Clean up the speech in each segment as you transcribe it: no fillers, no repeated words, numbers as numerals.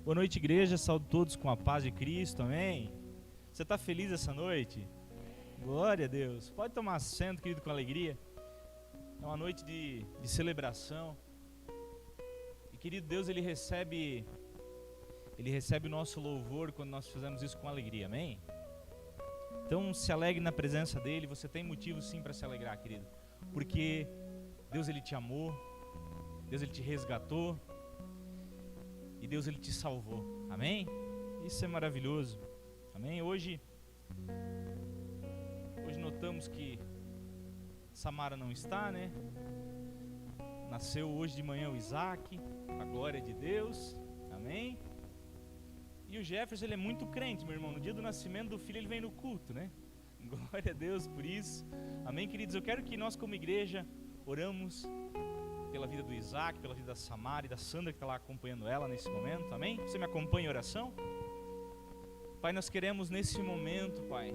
Boa noite, igreja. Saúdo todos com a paz de Cristo. Amém? Você está feliz essa noite? Glória a Deus. Pode tomar assento, querido, com alegria. É uma noite de celebração. E, querido, Deus, Ele recebe o nosso louvor quando nós fazemos isso com alegria. Amém? Então, se alegre na presença dEle. Você tem motivo, sim, para se alegrar, querido. Porque Deus, Ele te amou. Deus, Ele te resgatou. E Deus, Ele te salvou. Amém? Isso é maravilhoso. Amém? Hoje notamos que Samara não está, né? Nasceu hoje de manhã o Isaac, a glória de Deus. Amém? E o Jefferson, ele é muito crente, meu irmão. No dia do nascimento do filho, ele vem no culto, né? Glória a Deus por isso. Amém, queridos? Eu quero que nós, como igreja, oramos pela vida do Isaac, pela vida da Samara e da Sandra, que está lá acompanhando ela nesse momento. Amém? Você me acompanha em oração? Pai, nós queremos nesse momento, Pai,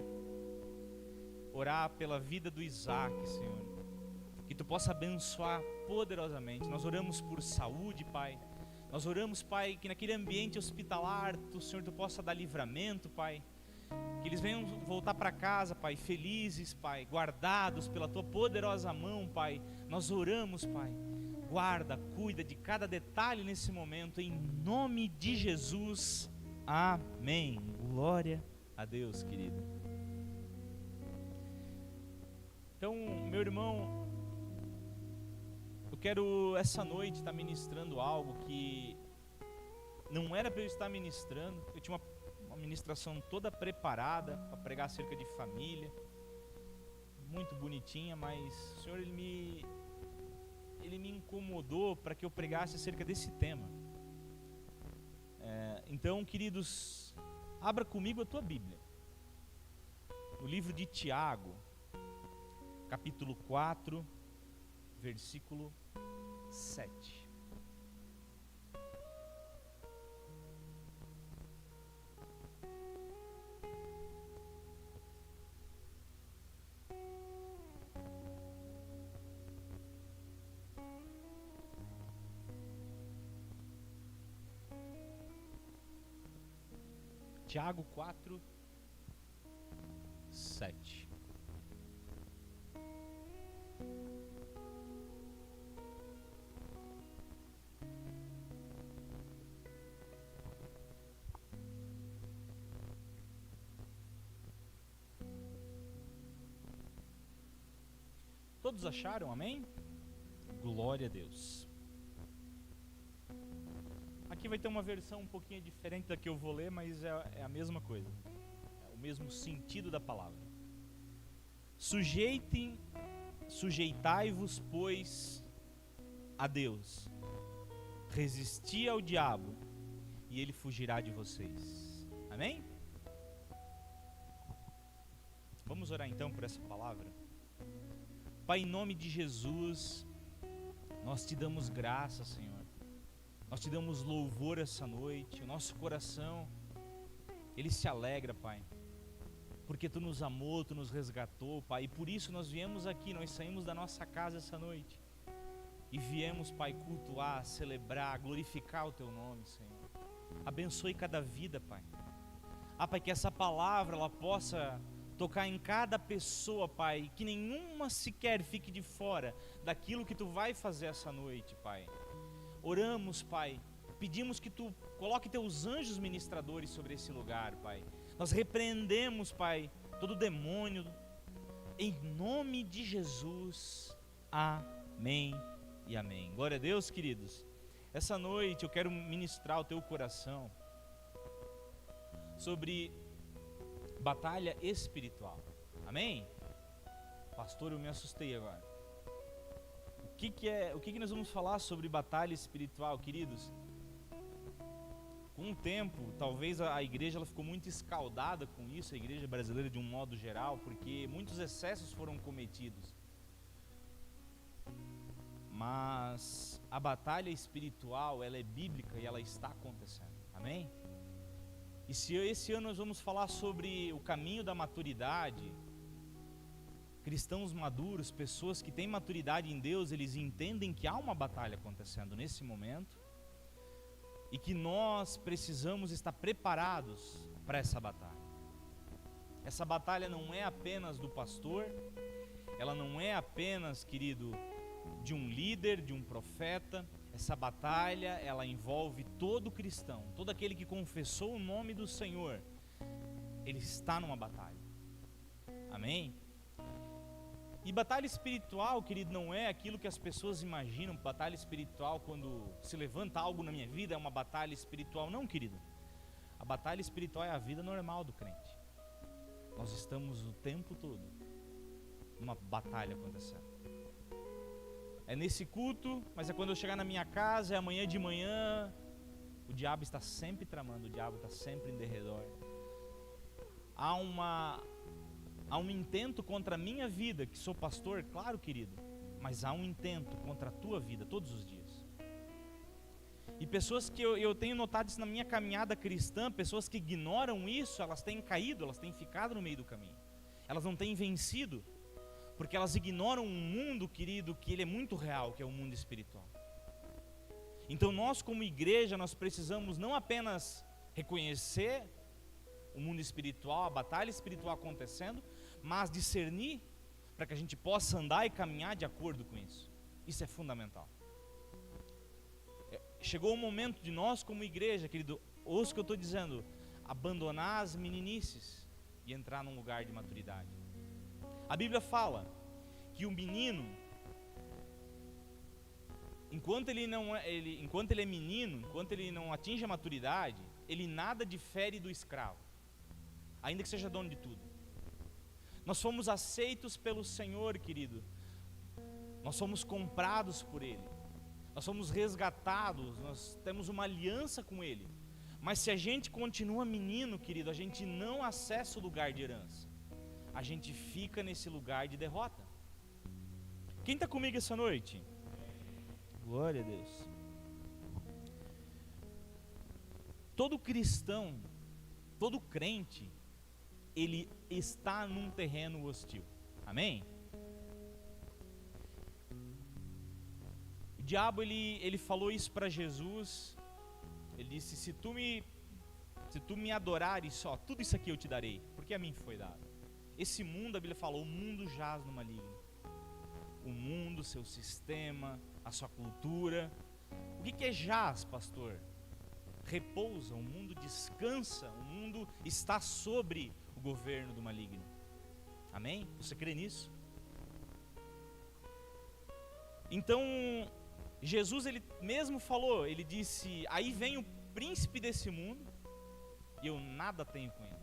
orar pela vida do Isaac, Senhor, que Tu possa abençoar poderosamente. Nós oramos por saúde, Pai. Nós oramos, Pai, que naquele ambiente hospitalar, Senhor, Tu possa dar livramento, Pai. Que eles venham voltar para casa, Pai, felizes, Pai, guardados pela Tua poderosa mão, Pai. Nós oramos, Pai. Guarda, cuida de cada detalhe nesse momento, em nome de Jesus. Amém. Glória a Deus, querido. Então, meu irmão, eu quero essa noite estar ministrando algo que não era para eu estar ministrando. Eu tinha uma ministração toda preparada para pregar acerca de família, muito bonitinha, mas o Senhor, Ele me incomodou para que eu pregasse acerca desse tema. Então, queridos, abra comigo a tua Bíblia, no livro de Tiago, capítulo 4, versículo 7. Tiago 4, 7. Todos acharam? Amém? Glória a Deus. Aqui vai ter uma versão um pouquinho diferente da que eu vou ler, mas é a mesma coisa. É o mesmo sentido da palavra. Sujeitai-vos, pois, a Deus. Resisti ao diabo, e ele fugirá de vocês. Amém? Vamos orar então por essa palavra. Pai, em nome de Jesus, nós te damos graça, Senhor. Nós te damos louvor essa noite. O nosso coração, ele se alegra, Pai, porque Tu nos amou, Tu nos resgatou, Pai. E por isso nós viemos aqui, nós saímos da nossa casa essa noite e viemos, Pai, cultuar, celebrar, glorificar o Teu nome, Senhor. Abençoe cada vida, Pai. Pai, que essa palavra ela possa tocar em cada pessoa, Pai, que nenhuma sequer fique de fora daquilo que Tu vai fazer essa noite, Pai. Oramos, Pai, pedimos que Tu coloque Teus anjos ministradores sobre esse lugar, Pai. Nós repreendemos, Pai, todo demônio, em nome de Jesus. Amém e amém. Glória a Deus, queridos. Essa noite eu quero ministrar ao teu coração sobre batalha espiritual. Amém? Pastor, eu me assustei agora. O que nós vamos falar sobre batalha espiritual, queridos? Com o tempo, talvez a igreja ela ficou muito escaldada com isso, a igreja brasileira de um modo geral, porque muitos excessos foram cometidos. Mas a batalha espiritual, ela é bíblica e ela está acontecendo. Amém? E se esse ano nós vamos falar sobre o caminho da maturidade, cristãos maduros, pessoas que têm maturidade em Deus, eles entendem que há uma batalha acontecendo nesse momento. e que nós precisamos estar preparados para essa batalha. Essa batalha não é apenas do pastor, ela não é apenas, querido, de um líder, de um profeta. Essa batalha, ela envolve todo cristão, todo aquele que confessou o nome do Senhor, ele está numa batalha. Amém? E batalha espiritual, querido, não é aquilo que as pessoas imaginam. Batalha espiritual, quando se levanta algo na minha vida, é uma batalha espiritual. Não, querido. A batalha espiritual é a vida normal do crente. Nós estamos o tempo todo numa batalha acontecendo. É nesse culto, mas é quando eu chegar na minha casa, é amanhã de manhã. O diabo está sempre tramando, o diabo está sempre em derredor. Há um intento contra a minha vida, que sou pastor, claro, querido, mas há um intento contra a tua vida todos os dias. E pessoas que eu tenho notado isso na minha caminhada cristã, pessoas que ignoram isso, elas têm caído, elas têm ficado no meio do caminho. Elas não têm vencido, porque elas ignoram um mundo, querido, que ele é muito real, que é o mundo espiritual. Então nós como igreja, nós precisamos não apenas reconhecer o mundo espiritual, a batalha espiritual acontecendo, mas discernir para que a gente possa andar e caminhar de acordo com isso. Isso é fundamental. Chegou o momento de nós como igreja, querido, ouça o que eu estou dizendo, abandonar as meninices e entrar num lugar de maturidade. A Bíblia fala que o menino, enquanto ele é menino, enquanto ele não atinge a maturidade, ele nada difere do escravo, ainda que seja dono de tudo. Nós fomos aceitos pelo Senhor, querido. Nós somos comprados por Ele. Nós somos resgatados, nós temos uma aliança com Ele. Mas se a gente continua menino, querido, a gente não acessa o lugar de herança. A gente fica nesse lugar de derrota. Quem está comigo essa noite? Glória a Deus. Todo cristão, todo crente, ele está num terreno hostil. Amém? O diabo, ele falou isso para Jesus. Ele disse, se tu me adorares só, tudo isso aqui eu te darei, porque a mim foi dado. Esse mundo, a Bíblia falou, o mundo jaz no maligno. O mundo, seu sistema, a sua cultura. O que é jaz, pastor? Repousa, o mundo descansa, o mundo está sobre o governo do maligno. Amém? Você crê nisso? Então, Jesus, ele mesmo falou, ele disse, aí vem o príncipe desse mundo e eu nada tenho com ele.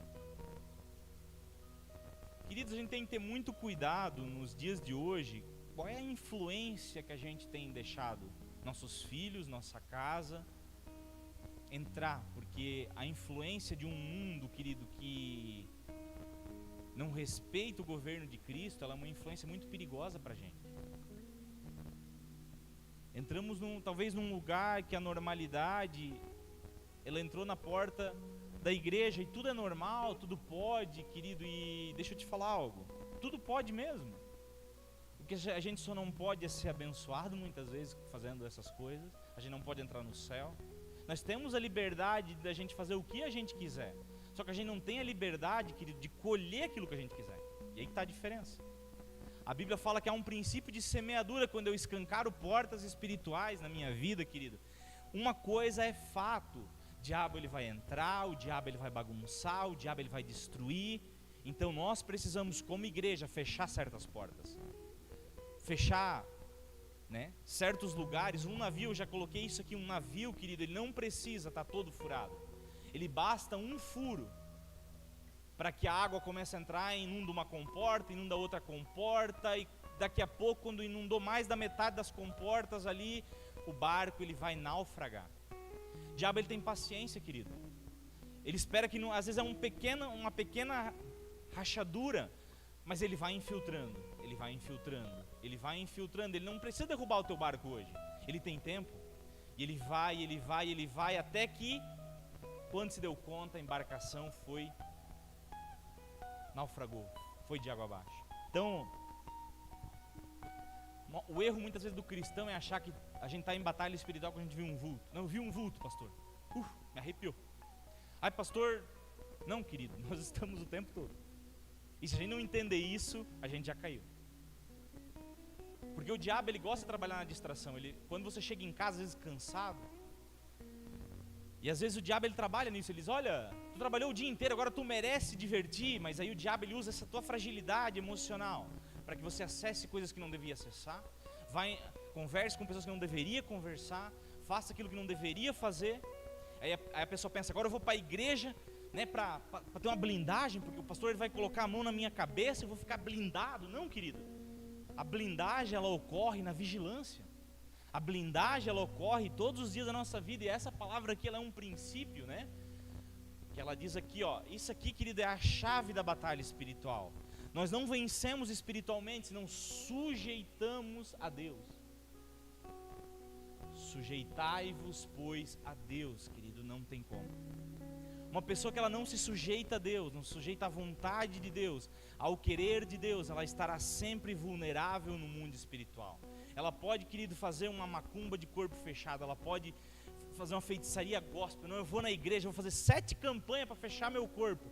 Queridos, a gente tem que ter muito cuidado nos dias de hoje, qual é a influência que a gente tem deixado nossos filhos, nossa casa, entrar, porque a influência de um mundo, querido, que não respeita o governo de Cristo, ela é uma influência muito perigosa para a gente. Entramos talvez num lugar que a normalidade, ela entrou na porta da igreja e tudo é normal, tudo pode, querido, e deixa eu te falar algo, tudo pode mesmo. O que a gente só não pode é ser abençoado muitas vezes fazendo essas coisas, a gente não pode entrar no céu. Nós temos a liberdade da gente fazer o que a gente quiser, só que a gente não tem a liberdade, querido, de colher aquilo que a gente quiser. E aí que está a diferença. A Bíblia fala que há um princípio de semeadura quando eu escancaro portas espirituais na minha vida, querido. Uma coisa é fato, o diabo ele vai entrar, o diabo ele vai bagunçar, o diabo ele vai destruir. Então nós precisamos como igreja fechar certas portas. Fechar, né, certos lugares. Um navio, eu já coloquei isso aqui, um navio, querido, ele não precisa estar todo furado. Ele basta um furo para que a água comece a entrar, inunda uma comporta, inunda outra comporta, e daqui a pouco, quando inundou mais da metade das comportas ali, o barco ele vai naufragar. O diabo ele tem paciência, querido. Ele espera que, às vezes é uma pequena rachadura, mas ele vai infiltrando, ele vai infiltrando, ele vai infiltrando. Ele não precisa derrubar o teu barco hoje, ele tem tempo, e ele vai, até que, quando se deu conta, a embarcação naufragou, foi de água abaixo. Então, o erro muitas vezes do cristão é achar que a gente está em batalha espiritual quando a gente viu um vulto. Não, eu vi um vulto, pastor. Me arrepiou. Ai, pastor, não, querido, nós estamos o tempo todo. E se a gente não entender isso, a gente já caiu. Porque o diabo, ele gosta de trabalhar na distração. Quando você chega em casa, às vezes cansado, e às vezes o diabo, ele trabalha nisso. Ele diz, olha, tu trabalhou o dia inteiro, agora tu merece se divertir. Mas aí o diabo, ele usa essa tua fragilidade emocional para que você acesse coisas que não devia acessar, converse com pessoas que não deveria conversar, faça aquilo que não deveria fazer. Aí a pessoa pensa, agora eu vou para a igreja, né, para ter uma blindagem, porque o pastor, ele vai colocar a mão na minha cabeça e eu vou ficar blindado. Não, querido. A blindagem, ela ocorre na vigilância. A blindagem, ela ocorre todos os dias da nossa vida. E essa palavra aqui, ela é um princípio, né? Que ela diz aqui, ó, isso aqui, querido, é a chave da batalha espiritual. Nós não vencemos espiritualmente se não sujeitamos a Deus. Sujeitai-vos, pois, a Deus, querido, não tem como. Uma pessoa que ela não se sujeita a Deus, não se sujeita à vontade de Deus, ao querer de Deus, ela estará sempre vulnerável no mundo espiritual. Ela pode, querido, fazer uma macumba de corpo fechado, ela pode fazer uma feitiçaria gospel. Não, eu vou na igreja, eu vou fazer 7 campanhas para fechar meu corpo.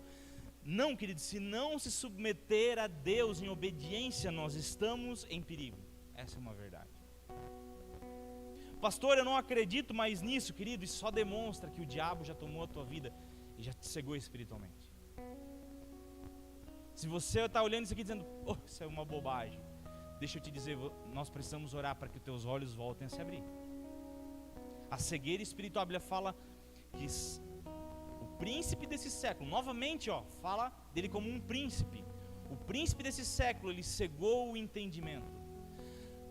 Não, querido, se não se submeter a Deus em obediência, nós estamos em perigo. Essa é uma verdade. Pastor, eu não acredito mais nisso, querido. Isso só demonstra que o diabo já tomou a tua vida e já te cegou espiritualmente. Se você está olhando isso aqui dizendo, isso é uma bobagem, deixa eu te dizer, nós precisamos orar para que os teus olhos voltem a se abrir. A cegueira espiritual, a Bíblia fala que o príncipe desse século, novamente, fala dele como um príncipe. O príncipe desse século, ele cegou o entendimento.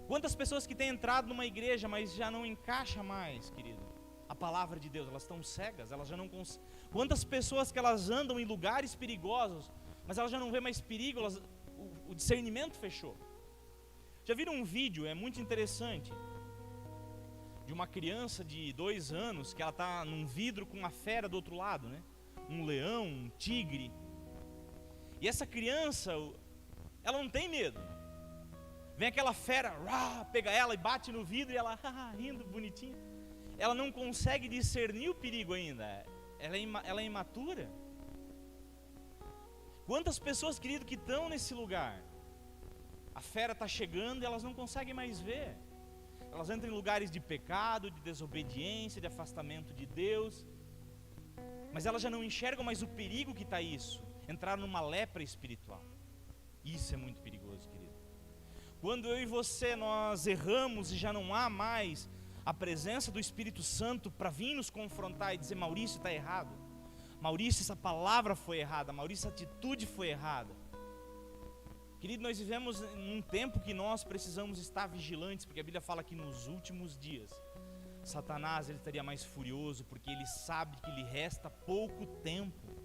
Quantas pessoas que têm entrado numa igreja, mas já não encaixa mais, querido, a palavra de Deus, elas estão cegas, elas já não conseguem. Quantas pessoas que elas andam em lugares perigosos, mas elas já não vê mais perigo, o discernimento fechou. Já viram um vídeo, é muito interessante, de uma criança de 2 anos, que ela está num vidro com uma fera do outro lado, né? Um leão, um tigre. E essa criança, ela não tem medo. Vem aquela fera, pega ela e bate no vidro e ela rindo, bonitinha. Ela não consegue discernir o perigo ainda. Ela é imatura. Quantas pessoas, querido, que estão nesse lugar? A fera está chegando e elas não conseguem mais ver. Elas entram em lugares de pecado, de desobediência, de afastamento de Deus. Mas elas já não enxergam mais o perigo que está isso. Entrar numa lepra espiritual. Isso é muito perigoso, querido. Quando eu e você, nós erramos e já não há mais a presença do Espírito Santo para vir nos confrontar e dizer, Maurício, está errado. Maurício, essa palavra foi errada. Maurício, essa atitude foi errada. Querido, nós vivemos num tempo que nós precisamos estar vigilantes, porque a Bíblia fala que nos últimos dias, Satanás, ele estaria mais furioso, porque ele sabe que lhe resta pouco tempo.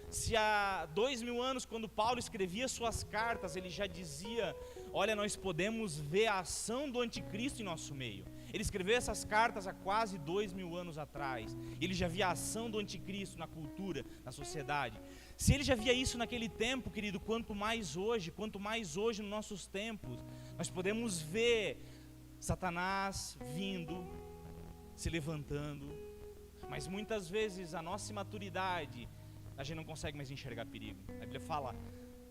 Se há 2000 anos, quando Paulo escrevia suas cartas, ele já dizia, olha, nós podemos ver a ação do anticristo em nosso meio. Ele escreveu essas cartas há quase 2000 anos atrás. Ele já via a ação do anticristo na cultura, na sociedade. Se ele já via isso naquele tempo, querido, quanto mais hoje nos nossos tempos, nós podemos ver Satanás vindo, se levantando. Mas muitas vezes a nossa imaturidade, a gente não consegue mais enxergar perigo. A Bíblia fala,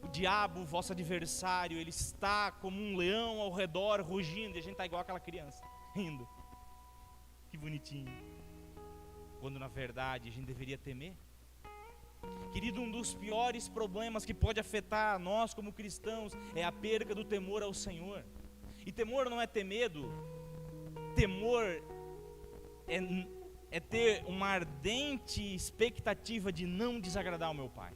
o diabo, o vosso adversário, ele está como um leão ao redor, rugindo, e a gente está igual aquela criança, rindo. Que bonitinho. Quando na verdade a gente deveria temer. Querido, um dos piores problemas que pode afetar nós como cristãos é a perda do temor ao Senhor. E temor não é ter medo. Temor é ter uma ardente expectativa de não desagradar o meu Pai.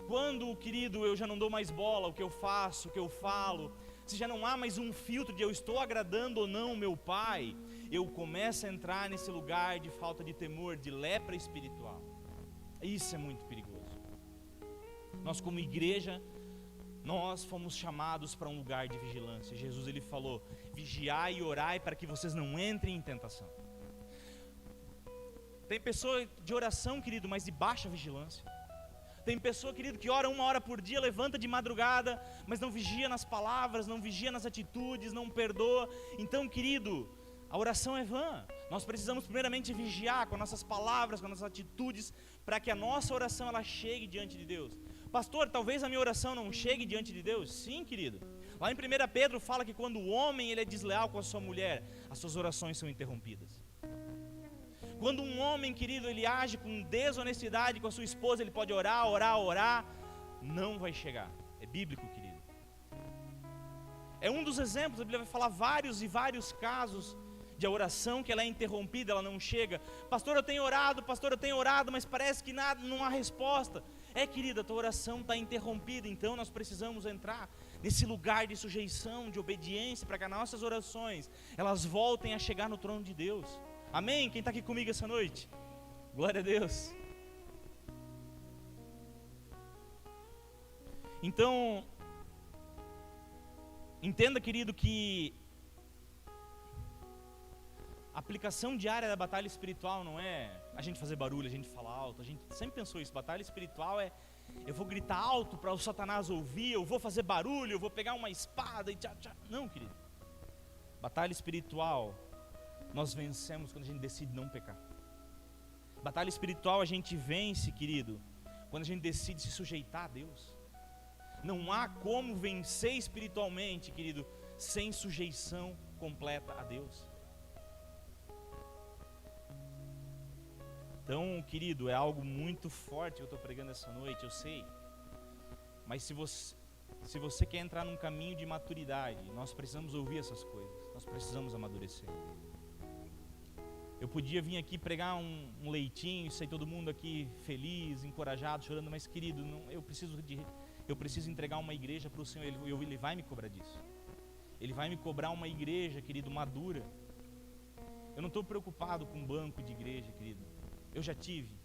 Quando, querido, eu já não dou mais bola ao que eu faço, o que eu falo, se já não há mais um filtro de eu estou agradando ou não o meu Pai, eu começo a entrar nesse lugar de falta de temor, de lepra espiritual. Isso é muito perigoso. Nós como igreja, nós fomos chamados para um lugar de vigilância. Jesus, ele falou, vigiai e orai para que vocês não entrem em tentação. Tem pessoa de oração, querido, mas de baixa vigilância. Tem pessoa, querido, que ora 1 hora por dia, levanta de madrugada, mas não vigia nas palavras, não vigia nas atitudes, não perdoa. Então, querido, A oração é vã. Nós precisamos primeiramente vigiar com nossas palavras, com nossas atitudes, para que a nossa oração ela chegue diante de Deus. Pastor, talvez a minha oração não chegue diante de Deus. Sim, querido. Lá em 1 Pedro fala que quando o homem ele é desleal com a sua mulher, as suas orações são interrompidas. Quando um homem, querido, ele age com desonestidade com a sua esposa, ele pode orar, não vai chegar. É bíblico, querido. É um dos exemplos, a Bíblia vai falar vários e vários casos de a oração que ela é interrompida, ela não chega. Pastor, eu tenho orado, mas parece que nada, não há resposta. Querida, a tua oração está interrompida, então nós precisamos entrar nesse lugar de sujeição, de obediência, para que as nossas orações, elas voltem a chegar no trono de Deus. Amém? Quem está aqui comigo essa noite? Glória a Deus. Então, entenda, querido, que a aplicação diária da batalha espiritual não é a gente fazer barulho, a gente falar alto. A gente sempre pensou isso. Batalha espiritual é eu vou gritar alto para o Satanás ouvir, eu vou fazer barulho, eu vou pegar uma espada e tchá, tchá. Não, querido. Batalha espiritual nós vencemos quando a gente decide não pecar. Batalha espiritual a gente vence, querido, quando a gente decide se sujeitar a Deus. Não há como vencer espiritualmente, querido, sem sujeição completa a Deus. Então, querido, é algo muito forte que eu estou pregando essa noite, eu sei. Mas se você quer entrar num caminho de maturidade, nós precisamos ouvir essas coisas. Nós precisamos amadurecer. Eu podia vir aqui pregar um leitinho e sair todo mundo aqui feliz, encorajado, chorando, mas, querido, eu preciso entregar uma igreja para o Senhor. Ele vai me cobrar disso. Ele vai me cobrar uma igreja, querido, madura. Eu não estou preocupado com um banco de igreja, querido. Eu já tive,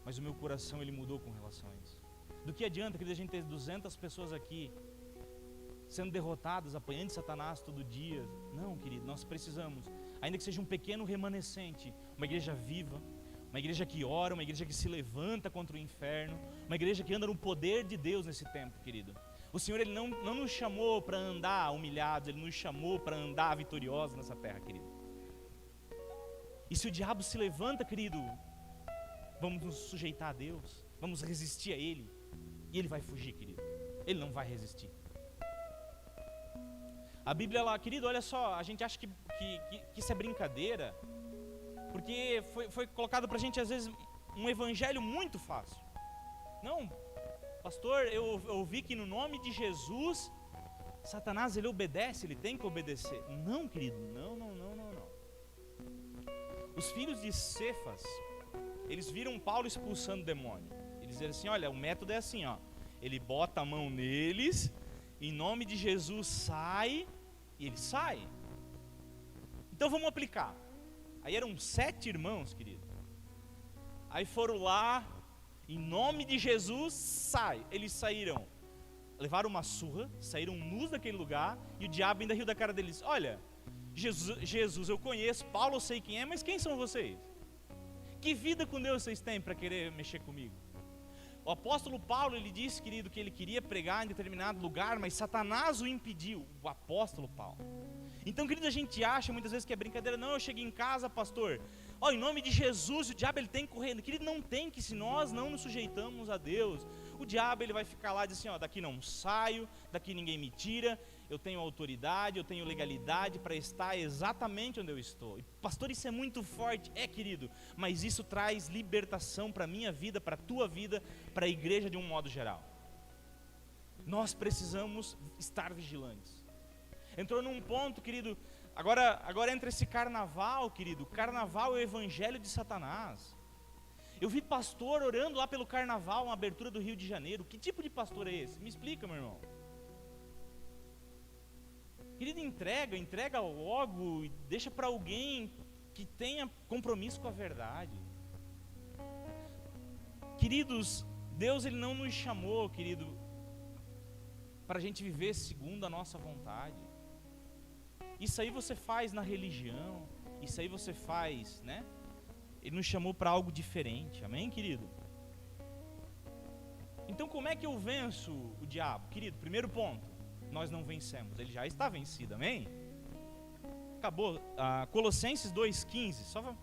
mas o meu coração ele mudou com relação a isso. Do que adianta, querido, a gente ter 200 pessoas aqui sendo derrotadas, apanhando de Satanás todo dia? Não, querido, nós precisamos, ainda que seja um pequeno remanescente, uma igreja viva, uma igreja que ora, uma igreja que se levanta contra o inferno, uma igreja que anda no poder de Deus nesse tempo, querido. O Senhor ele não nos chamou para andar humilhados, Ele nos chamou para andar vitoriosos nessa terra, querido. E se o diabo se levanta, querido, vamos nos sujeitar a Deus, vamos resistir a Ele, e Ele vai fugir, querido. Ele não vai resistir. A Bíblia lá, querido, olha só, a gente acha que isso é brincadeira, porque foi colocado pra gente às vezes um evangelho muito fácil. Não, pastor, eu ouvi que no nome de Jesus, Satanás ele obedece, ele tem que obedecer. Não, querido, não. Os filhos de Cefas, eles viram Paulo expulsando o demônio. Eles disseram assim, olha, o método é assim, ó. Ele bota a mão neles, em nome de Jesus sai, e ele sai. Então vamos aplicar. Aí eram 7 irmãos, querido. Aí foram lá, em nome de Jesus, sai. Eles saíram, levaram uma surra, saíram nus daquele lugar, e o diabo ainda riu da cara deles. Olha, Jesus eu conheço, Paulo eu sei quem é, mas quem são vocês? Que vida com Deus vocês têm para querer mexer comigo? O apóstolo Paulo, ele disse, querido, que ele queria pregar em determinado lugar, mas Satanás o impediu, o apóstolo Paulo. Então, querido, a gente acha muitas vezes que é brincadeira. Não, eu cheguei em casa, pastor, em nome de Jesus, o diabo ele tem que correr. Querido, não tem, que se nós não nos sujeitamos a Deus, o diabo ele vai ficar lá e dizer assim, daqui não saio, daqui ninguém me tira, eu tenho autoridade, eu tenho legalidade para estar exatamente onde eu estou. E, pastor, isso é muito forte, querido, mas isso traz libertação para a minha vida, para a tua vida, para a igreja de um modo geral. Nós precisamos estar vigilantes. Entrou num ponto, querido, agora entra esse carnaval, querido. Carnaval é o evangelho de Satanás. Eu vi pastor orando lá pelo carnaval, uma abertura do Rio de Janeiro. Que tipo de pastor é esse? Me explica, meu irmão. Querido, entrega logo, deixa para alguém que tenha compromisso com a verdade. Queridos, Deus ele não nos chamou, querido, para a gente viver segundo a nossa vontade. Isso aí você faz na religião, isso aí você faz, né? Ele nos chamou para algo diferente, amém, querido? Então como é que eu venço o diabo? Querido, primeiro ponto, nós não vencemos, ele já está vencido, amém? acabou. Colossenses 2,15, só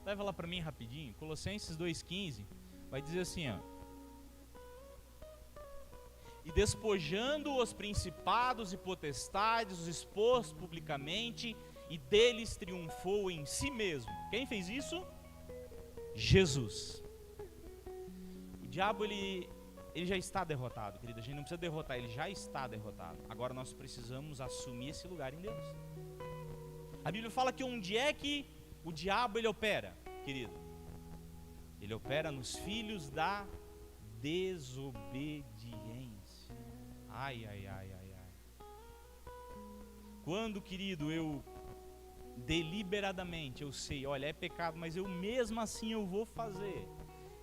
leva lá para mim rapidinho. Colossenses 2,15 vai dizer assim, ó: e despojando os principados e potestades, os expôs publicamente, e deles triunfou em si mesmo. Quem fez isso? Jesus. O diabo, ele já está derrotado, querido. A gente não precisa derrotar, ele já está derrotado. Agora nós precisamos assumir esse lugar em Deus. A Bíblia fala que onde é que o diabo ele opera, querido? Ele opera nos filhos da desobediência. Ai, ai, ai, ai, ai. Quando, querido, eu deliberadamente, eu sei, olha, é pecado, mas eu mesmo assim eu vou fazer.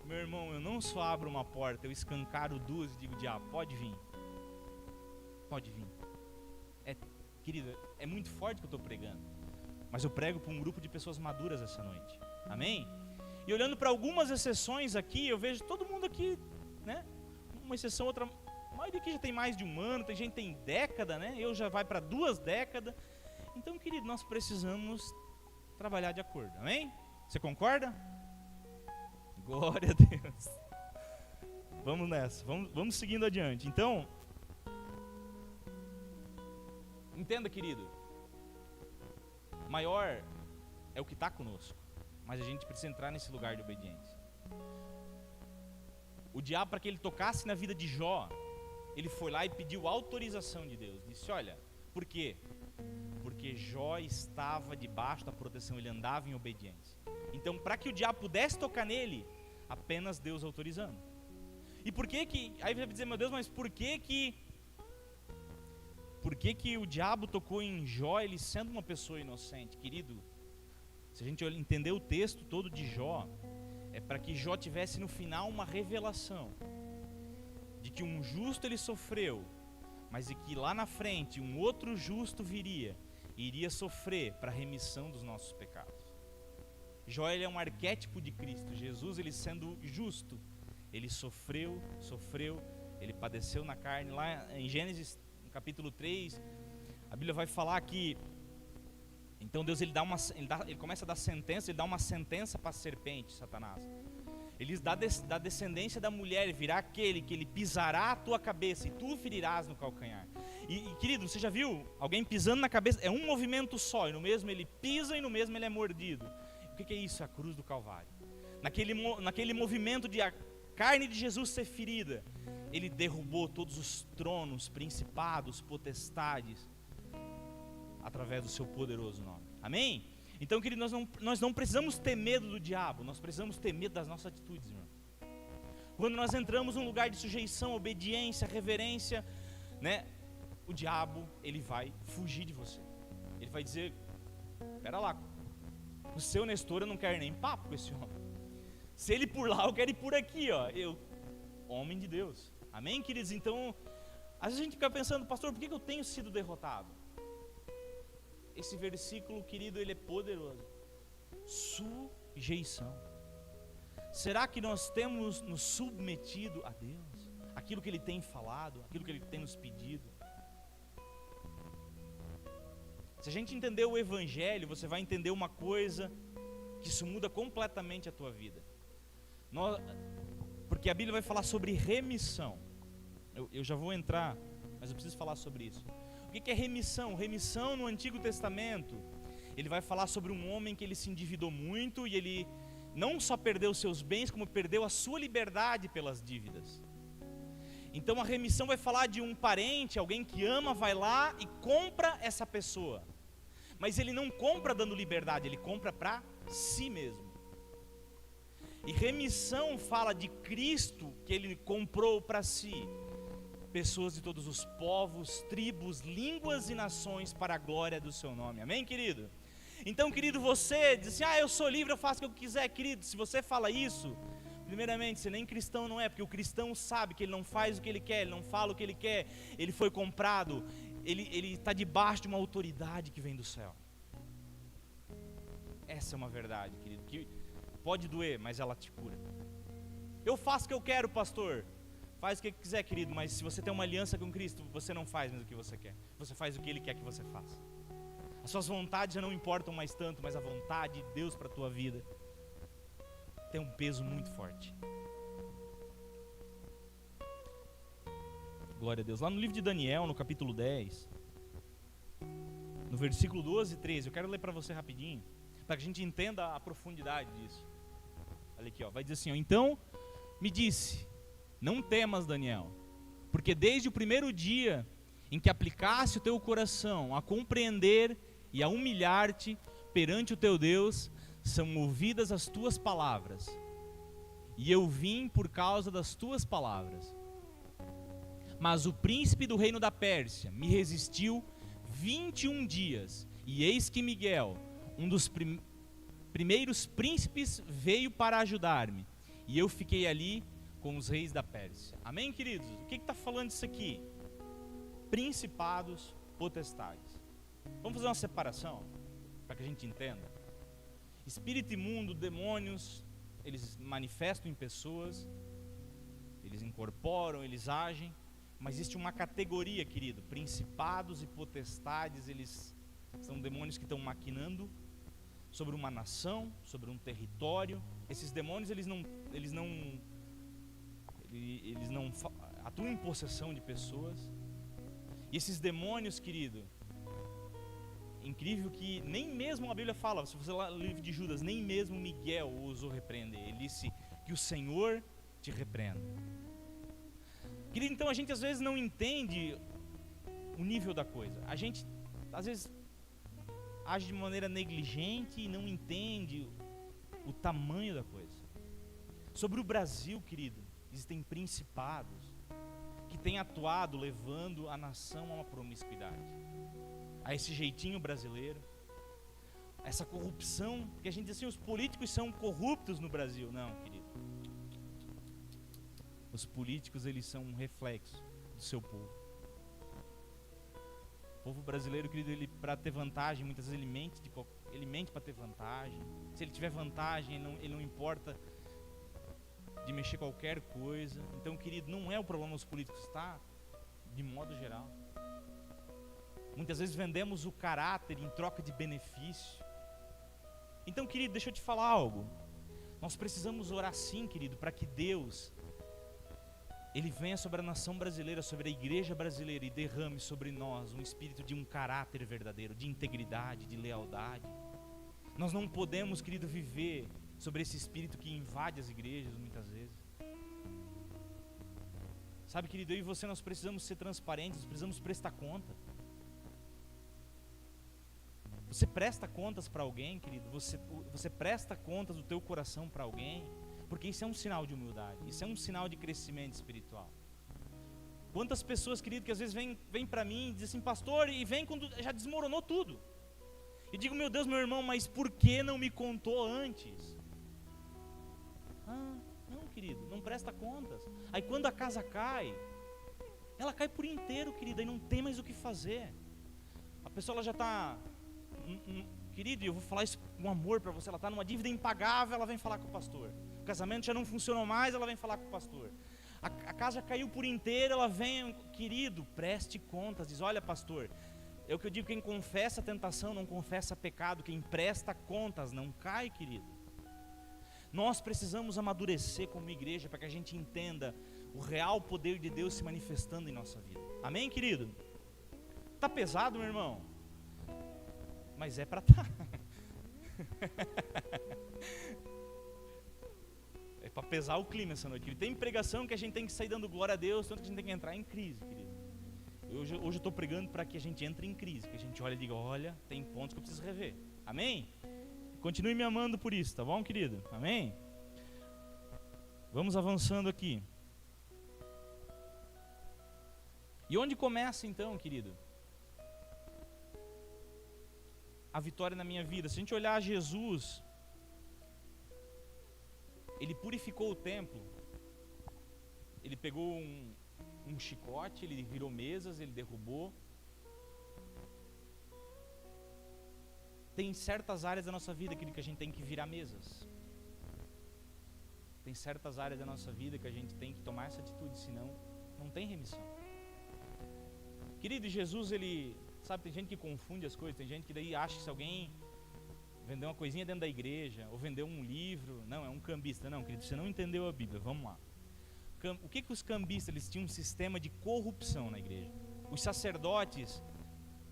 Meu irmão, eu não só abro uma porta, eu escancaro duas e digo, diabo, pode vir. Pode vir. Querido, é muito forte o que eu estou pregando. Mas eu prego para um grupo de pessoas maduras essa noite. Amém? E olhando para algumas exceções aqui, eu vejo todo mundo aqui, né? Uma exceção, outra. A maioria aqui já tem mais de um ano, tem gente que tem década, né? Eu já vai para 2 décadas. Então, querido, nós precisamos trabalhar de acordo. Amém? Você concorda? Glória a Deus. Vamos nessa, vamos seguindo adiante. Então, entenda, querido, maior é o que está conosco, mas a gente precisa entrar nesse lugar de obediência. O diabo, para que ele tocasse na vida de Jó, ele foi lá e pediu autorização de Deus. Disse, olha, por quê? Porque Jó estava debaixo da proteção, ele andava em obediência. Então, para que o diabo pudesse tocar nele, apenas Deus autorizando. E por que que, aí você vai dizer, meu Deus, mas por que que o diabo tocou em Jó, ele sendo uma pessoa inocente? Querido, se a gente entender o texto todo de Jó, é para que Jó tivesse no final uma revelação de que um justo ele sofreu, mas de que lá na frente um outro justo viria e iria sofrer para a remissão dos nossos pecados. Jó, ele é um arquétipo de Cristo. Jesus, ele sendo justo, ele sofreu, ele padeceu na carne. Lá em Gênesis, no capítulo 3, a Bíblia vai falar que então Deus ele começa a dar sentença, ele dá uma sentença para a serpente, Satanás. Ele dá da descendência da mulher, virá aquele que ele pisará a tua cabeça e tu ferirás no calcanhar. E querido, você já viu alguém pisando na cabeça? É um movimento só, e no mesmo ele pisa e no mesmo ele é mordido. O que é isso? A cruz do Calvário. Naquele movimento de a carne de Jesus ser ferida, ele derrubou todos os tronos, principados, potestades, através do seu poderoso nome. Amém? Então, querido, nós não precisamos ter medo do diabo, nós precisamos ter medo das nossas atitudes, irmão. Quando nós entramos num lugar de sujeição, obediência, reverência, né, o diabo, ele vai fugir de você. Ele vai dizer, espera lá, o seu Nestor, eu não quero nem papo com esse homem. Se ele por lá, eu quero ir por aqui, ó. Homem de Deus. Amém, queridos? Então, às vezes a gente fica pensando, pastor, por que eu tenho sido derrotado? Esse versículo, querido, ele é poderoso. Sujeição. Será que nós temos nos submetido a Deus? Aquilo que Ele tem falado, aquilo que Ele tem nos pedido? Se a gente entender o Evangelho, você vai entender uma coisa, que isso muda completamente a tua vida. Porque a Bíblia vai falar sobre remissão. Eu já vou entrar, mas eu preciso falar sobre isso. O que é remissão? Remissão no Antigo Testamento, ele vai falar sobre um homem que ele se endividou muito e ele não só perdeu seus bens, como perdeu a sua liberdade pelas dívidas. Então a remissão vai falar de um parente, alguém que ama, vai lá e compra essa pessoa. Mas ele não compra dando liberdade, ele compra para si mesmo. E remissão fala de Cristo, que ele comprou para si pessoas de todos os povos, tribos, línguas e nações para a glória do seu nome. Amém, querido? Então, querido, você diz assim, eu sou livre, eu faço o que eu quiser. Querido, se você fala isso, primeiramente, você nem cristão não é, porque o cristão sabe que ele não faz o que ele quer, ele não fala o que ele quer, ele foi comprado, ele está debaixo de uma autoridade que vem do céu. Essa é uma verdade, querido, que pode doer, mas ela te cura. Eu faço o que eu quero, pastor. Faz o que quiser, querido, mas se você tem uma aliança com Cristo, você não faz mais o que você quer. Você faz o que Ele quer que você faça. As suas vontades já não importam mais tanto, mas a vontade de Deus para a tua vida tem um peso muito forte. Glória a Deus. Lá no livro de Daniel, no capítulo 10, no versículo 12 e 13, eu quero ler para você rapidinho, para que a gente entenda a profundidade disso. Olha aqui, ó, vai dizer assim, ó, então me disse, não temas, Daniel, porque desde o primeiro dia em que aplicaste o teu coração a compreender e a humilhar-te perante o teu Deus, são ouvidas as tuas palavras, e eu vim por causa das tuas palavras. Mas o príncipe do reino da Pérsia me resistiu 21 dias, e eis que Miguel, um dos primeiros príncipes, veio para ajudar-me, e eu fiquei ali com os reis da Pérsia. Amém, queridos? O que está falando isso aqui? Principados, potestades. Vamos fazer uma separação, para que a gente entenda. Espírito imundo, demônios, eles manifestam em pessoas, eles incorporam, eles agem, mas existe uma categoria, querido, principados e potestades, eles são demônios que estão maquinando sobre uma nação, sobre um território. Esses demônios, eles não atuam em possessão de pessoas. E esses demônios, querido, incrível que nem mesmo a Bíblia fala, se você ler o livro de Judas, nem mesmo Miguel o ousou repreender. Ele disse que o Senhor te repreenda. Querido, então a gente às vezes não entende o nível da coisa. A gente às vezes age de maneira negligente e não entende o tamanho da coisa. Sobre o Brasil, querido, existem principados que têm atuado levando a nação a uma promiscuidade, a esse jeitinho brasileiro, essa corrupção, porque a gente diz assim, os políticos são corruptos no Brasil. Não, querido. Os políticos, eles são um reflexo do seu povo. O povo brasileiro, querido, ele para ter vantagem, muitas vezes ele mente para ter vantagem. Se ele tiver vantagem, ele não importa de mexer qualquer coisa. Então, querido, não é o problema dos políticos, tá? De modo geral. Muitas vezes vendemos o caráter em troca de benefício. Então, querido, deixa eu te falar algo. Nós precisamos orar sim, querido, para que Deus, Ele venha sobre a nação brasileira, sobre a igreja brasileira e derrame sobre nós um espírito de um caráter verdadeiro, de integridade, de lealdade. Nós não podemos, querido, viver sobre esse espírito que invade as igrejas muitas vezes. Sabe, querido, eu e você, nós precisamos ser transparentes, nós precisamos prestar conta. Você presta contas para alguém, querido? Você presta contas do teu coração para alguém? Porque isso é um sinal de humildade, isso é um sinal de crescimento espiritual. Quantas pessoas, querido, que às vezes vêm para mim e dizem assim, pastor, e vem quando já desmoronou tudo. E digo, meu Deus, meu irmão, mas por que não me contou antes? Não, querido, não presta contas. Aí quando a casa cai, ela cai por inteiro, querido, e não tem mais o que fazer. A pessoa ela já está... Querido, eu vou falar isso com amor para você. Ela está numa dívida impagável, ela vem falar com o pastor. O casamento já não funcionou mais, ela vem falar com o pastor. A casa caiu por inteiro, ela vem, querido, preste contas. Diz, olha pastor, é o que eu digo, quem confessa a tentação não confessa pecado. Quem presta contas não cai, querido. Nós precisamos amadurecer como igreja para que a gente entenda o real poder de Deus se manifestando em nossa vida. Amém, querido? Está pesado, meu irmão? Mas é para estar. É para pesar o clima essa noite. Tem pregação que a gente tem que sair dando glória a Deus, tanto que a gente tem que entrar em crise, querido. Hoje eu estou pregando para que a gente entre em crise, que a gente olhe e diga, olha, tem pontos que eu preciso rever. Amém? Continue me amando por isso, tá bom, querido? Amém? Vamos avançando aqui. E onde começa então, querido, a vitória na minha vida? Se a gente olhar Jesus, Ele purificou o templo. Ele pegou um chicote, Ele virou mesas, Ele derrubou. Tem certas áreas da nossa vida, querido, que a gente tem que virar mesas. Tem certas áreas da nossa vida que a gente tem que tomar essa atitude, senão não tem remissão. Querido, Jesus, Ele Sabe, tem gente que confunde as coisas, tem gente que daí acha que se alguém vender uma coisinha dentro da igreja, ou vender um livro, não, é um cambista. Não, querido, você não entendeu a Bíblia, vamos lá. O que os cambistas, eles tinham um sistema de corrupção na igreja. Os sacerdotes,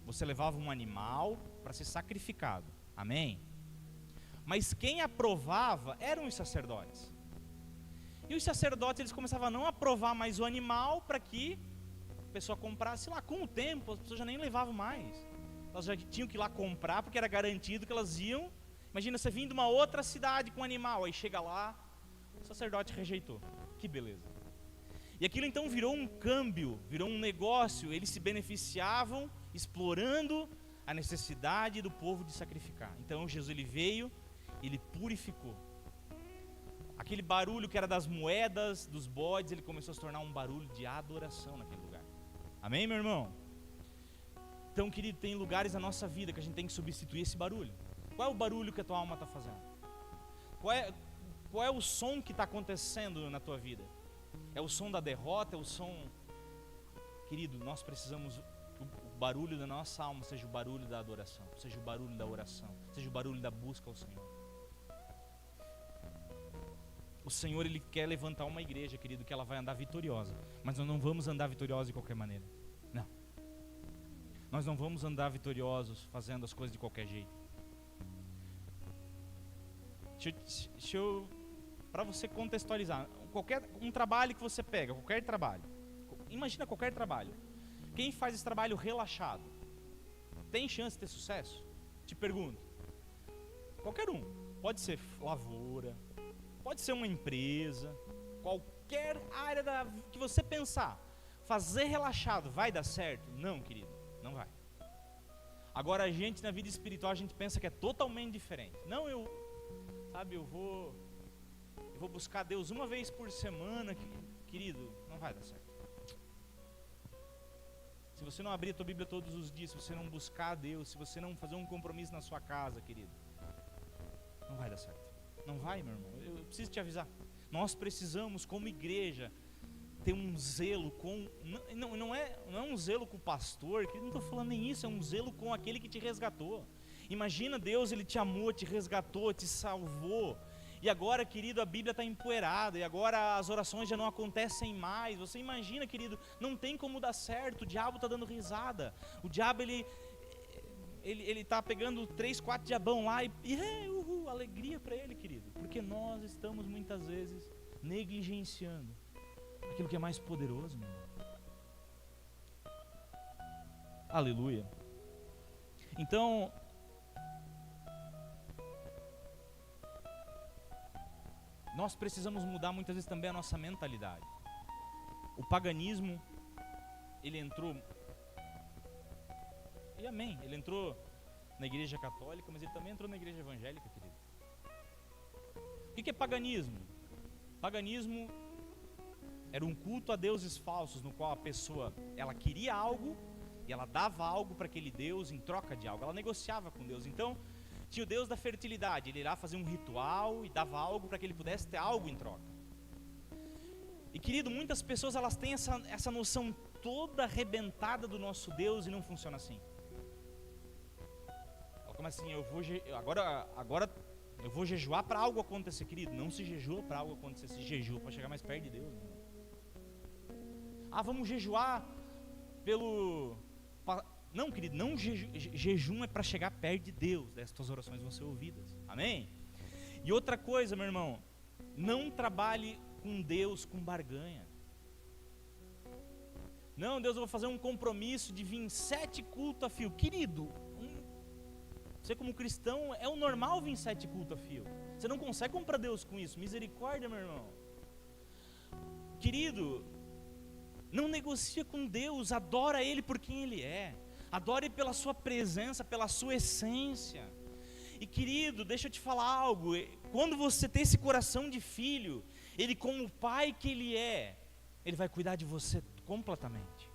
você levava um animal para ser sacrificado, amém? Mas quem aprovava eram os sacerdotes. E os sacerdotes, eles começavam a não aprovar mais o animal para que a pessoa comprasse lá. Com o tempo, as pessoas já nem levavam mais. Elas já tinham que ir lá comprar, porque era garantido que elas iam. Imagina você vir de uma outra cidade com um animal, aí chega lá, o sacerdote rejeitou. Que beleza. E aquilo então virou um câmbio, virou um negócio. Eles se beneficiavam explorando a necessidade do povo de sacrificar. Então Jesus, ele veio, ele purificou. Aquele barulho que era das moedas, dos bodes, ele começou a se tornar um barulho de adoração naquele lugar. Amém, meu irmão? Então, querido, tem lugares na nossa vida que a gente tem que substituir esse barulho. Qual é o barulho que a tua alma está fazendo? Qual é o som que está acontecendo na tua vida? É o som da derrota? É o som... Querido, nós precisamos que o barulho da nossa alma seja o barulho da adoração, seja o barulho da oração, seja o barulho da busca ao Senhor. O Senhor, ele quer levantar uma igreja, querido, que ela vai andar vitoriosa. Mas nós não vamos andar vitoriosos de qualquer maneira. Não. Nós não vamos andar vitoriosos fazendo as coisas de qualquer jeito. Para você contextualizar, um trabalho que você pega, qualquer trabalho. Imagina qualquer trabalho. Quem faz esse trabalho relaxado, tem chance de ter sucesso? Te pergunto. Qualquer um. Pode ser lavoura, pode ser uma empresa, qualquer área que você pensar. Fazer relaxado vai dar certo? Não, querido, não vai. Agora a gente na vida espiritual, a gente pensa que é totalmente diferente. Não, eu vou buscar Deus uma vez por semana, querido, não vai dar certo. Se você não abrir a tua Bíblia todos os dias, se você não buscar a Deus, se você não fazer um compromisso na sua casa, querido, não vai dar certo. Não vai, meu irmão, eu preciso te avisar. Nós precisamos, como igreja, ter um zelo com... Não é um zelo com o pastor, que eu não estou falando nem isso, é um zelo com aquele que te resgatou. Imagina Deus, ele te amou, te resgatou, te salvou. E agora, querido, a Bíblia está empoeirada, e agora as orações já não acontecem mais. Você imagina, querido, não tem como dar certo, o diabo está dando risada. O diabo, ele está pegando 3, 4 diabão lá e alegria para ele, querido. Porque nós estamos muitas vezes negligenciando aquilo que é mais poderoso, meu irmão. Aleluia. Então, nós precisamos mudar muitas vezes também a nossa mentalidade. O paganismo, ele entrou, e amém, ele entrou na igreja católica, mas ele também entrou na igreja evangélica, querido. O que é paganismo? Paganismo era um culto a deuses falsos, no qual a pessoa, ela queria algo, e ela dava algo para aquele Deus em troca de algo, ela negociava com Deus. Então, tinha o Deus da fertilidade, ele irá fazer um ritual e dava algo para que ele pudesse ter algo em troca. E querido, muitas pessoas, elas têm essa noção toda arrebentada do nosso Deus e não funciona assim. Ela começa assim, agora eu vou jejuar para algo acontecer, querido. Não se jejua para algo acontecer, se jejua para chegar mais perto de Deus, meu irmão. Vamos jejuar Não, querido, não jejum é para chegar perto de Deus. Essas tuas orações vão ser ouvidas, amém? E outra coisa, meu irmão, não trabalhe com Deus com barganha. Não, Deus, eu vou fazer um compromisso de vir 7 cultos a fio. Querido, você como cristão, é o normal vir 7 cultos a fio. Você não consegue comprar Deus com isso. Misericórdia, meu irmão. Querido, não negocia com Deus, adora Ele por quem Ele é. Adore pela sua presença, pela sua essência. E querido, deixa eu te falar algo. Quando você tem esse coração de filho, Ele como o pai que Ele é, Ele vai cuidar de você completamente.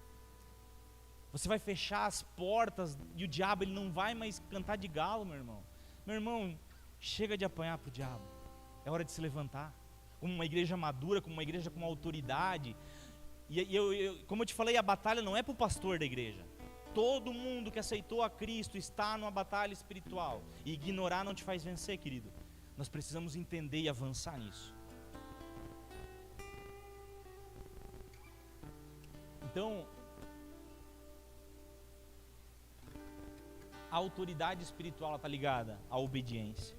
Você vai fechar as portas e o diabo, ele não vai mais cantar de galo, meu irmão. Meu irmão, chega de apanhar para o diabo. É hora de se levantar. Como uma igreja madura, como uma igreja com autoridade. Como eu te falei, a batalha não é para o pastor da igreja. Todo mundo que aceitou a Cristo está numa batalha espiritual. E ignorar não te faz vencer, querido. Nós precisamos entender e avançar nisso. Então, a autoridade espiritual está ligada à obediência.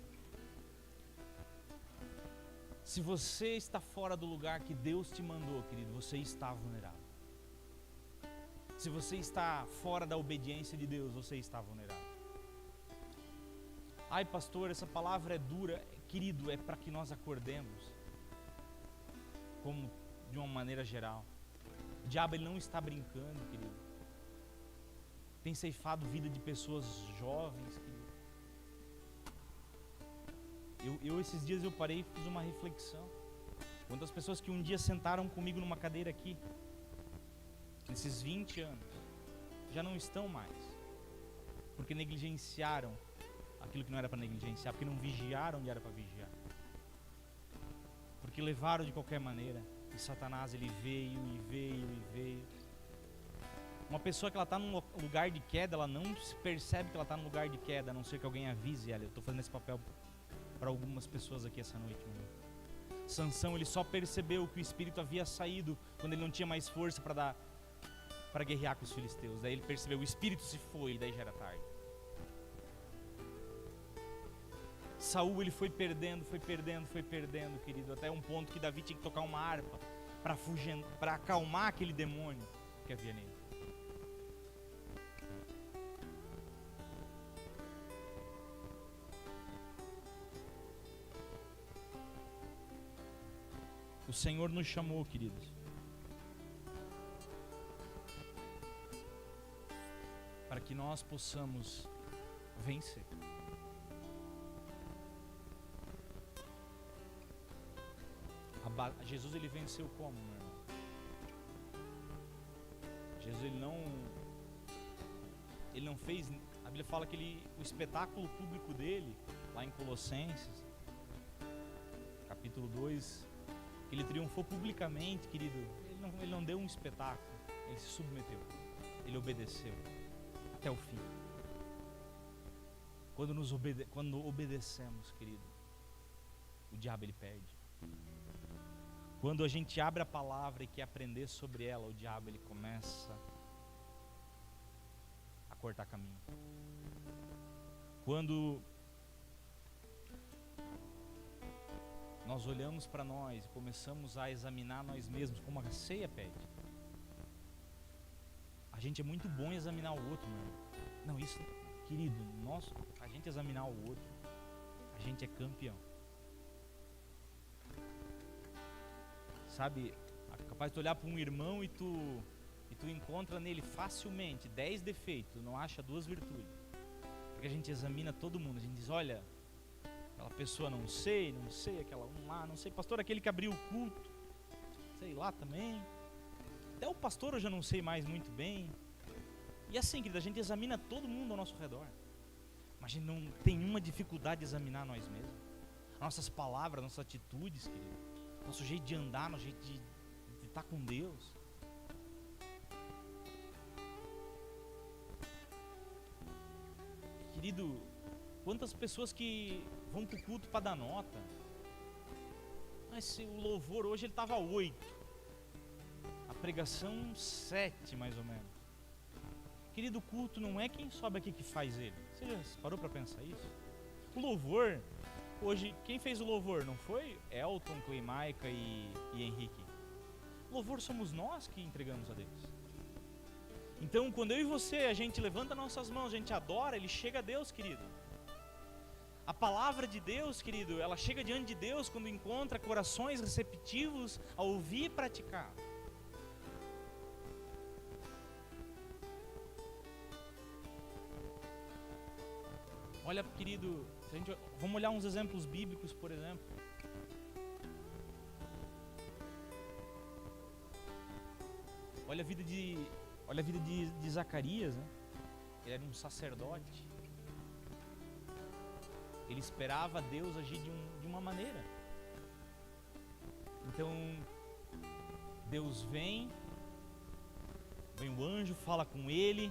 Se você está fora do lugar que Deus te mandou, querido, você está vulnerável. Se você está fora da obediência de Deus, você está vulnerável. Ai, pastor, essa palavra é dura. Querido, é para que nós acordemos, como de uma maneira geral. O diabo, ele não está brincando, querido. Tem ceifado vida de pessoas jovens, querido. Eu esses dias eu parei e fiz uma reflexão. Quantas pessoas que um dia sentaram comigo numa cadeira aqui, nesses 20 anos, já não estão mais, porque negligenciaram aquilo que não era para negligenciar, porque não vigiaram onde era para vigiar, porque levaram de qualquer maneira, e Satanás, ele veio e veio e veio. Uma pessoa que ela está num lugar de queda, ela não se percebe que ela está num lugar de queda, a não ser que alguém avise ela. Eu estou fazendo esse papel para algumas pessoas aqui essa noite. Sansão, ele só percebeu que o espírito havia saído quando ele não tinha mais força para guerrear com os filisteus. Daí ele percebeu, o espírito se foi, daí já era tarde. Saul, ele foi perdendo, querido, até um ponto que Davi tinha que tocar uma harpa para acalmar aquele demônio que havia nele. O Senhor nos chamou, queridos, para que nós possamos vencer. Jesus, ele venceu como, meu irmão? Jesus, ele não fez, a Bíblia fala que o espetáculo público dele, lá em Colossenses, capítulo 2, que ele triunfou publicamente, querido. Ele não deu um espetáculo, ele se submeteu, ele obedeceu até o fim. Quando obedecemos, querido, o diabo, ele perde. Quando a gente abre a palavra e quer aprender sobre ela, o diabo, ele começa a cortar caminho. Quando nós olhamos para nós e começamos a examinar nós mesmos, como a ceia pede. A gente é muito bom em examinar o outro, meu irmão. Não, isso, querido, a gente examinar o outro, a gente é campeão. Sabe, é capaz de tu olhar para um irmão e tu encontra nele facilmente 10 defeitos, não acha 2 virtudes. Porque a gente examina todo mundo, a gente diz, olha, aquela pessoa não sei, aquela um lá, não sei, pastor, aquele que abriu o culto, sei lá também. Até o pastor eu já não sei mais muito bem. E assim, querido, a gente examina todo mundo ao nosso redor. Mas a gente não tem uma dificuldade de examinar nós mesmos. Nossas palavras, nossas atitudes, querido. Nosso jeito de andar, nosso jeito de estar com Deus. Querido, quantas pessoas que vão para o culto para dar nota. Mas se o louvor hoje ele estava 8. A pregação 7 mais ou menos. Querido, o culto não é quem sobe aqui que faz ele. Você já parou para pensar isso? O louvor, hoje, quem fez o louvor? Não foi Elton, Cleimaica e Henrique. O louvor somos nós que entregamos a Deus. Então, quando eu e você, a gente levanta nossas mãos, a gente adora, ele chega a Deus, querido. A palavra de Deus, querido, ela chega diante de Deus quando encontra corações receptivos a ouvir e praticar. Olha, querido, vamos olhar uns exemplos bíblicos, por exemplo. Olha a vida de Zacarias, né? Ele era um sacerdote. Ele esperava Deus agir de uma maneira. Então, Deus vem o anjo, fala com ele,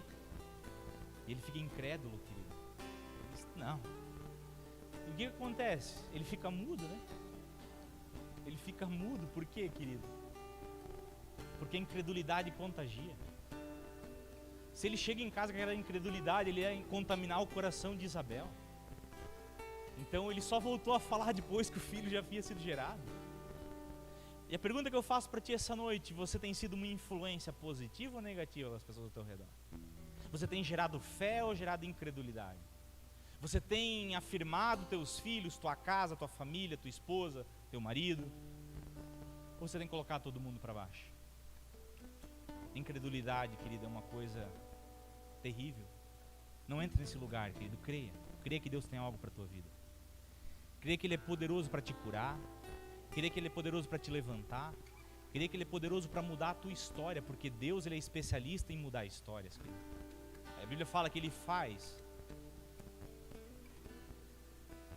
E ele fica incrédulo, querido. Ele diz, não. E o que acontece? Ele fica mudo, né? Ele fica mudo, por quê, querido? Porque a incredulidade contagia. Se ele chega em casa com aquela incredulidade, ele ia contaminar o coração de Isabel. Então ele só voltou a falar depois que o filho já havia sido gerado. E a pergunta que eu faço para ti essa noite: você tem sido uma influência positiva ou negativa das pessoas ao teu redor? Você tem gerado fé ou gerado incredulidade? Você tem afirmado teus filhos, tua casa, tua família, tua esposa, teu marido? Ou você tem colocado todo mundo para baixo? Incredulidade, querido, é uma coisa terrível. Não entre nesse lugar, querido, creia. Creia que Deus tem algo para a tua vida. Creia que Ele é poderoso para te curar. Creia que Ele é poderoso para te levantar. Creia que Ele é poderoso para mudar a tua história, porque Deus, Ele é especialista em mudar histórias, querido. A Bíblia fala que Ele faz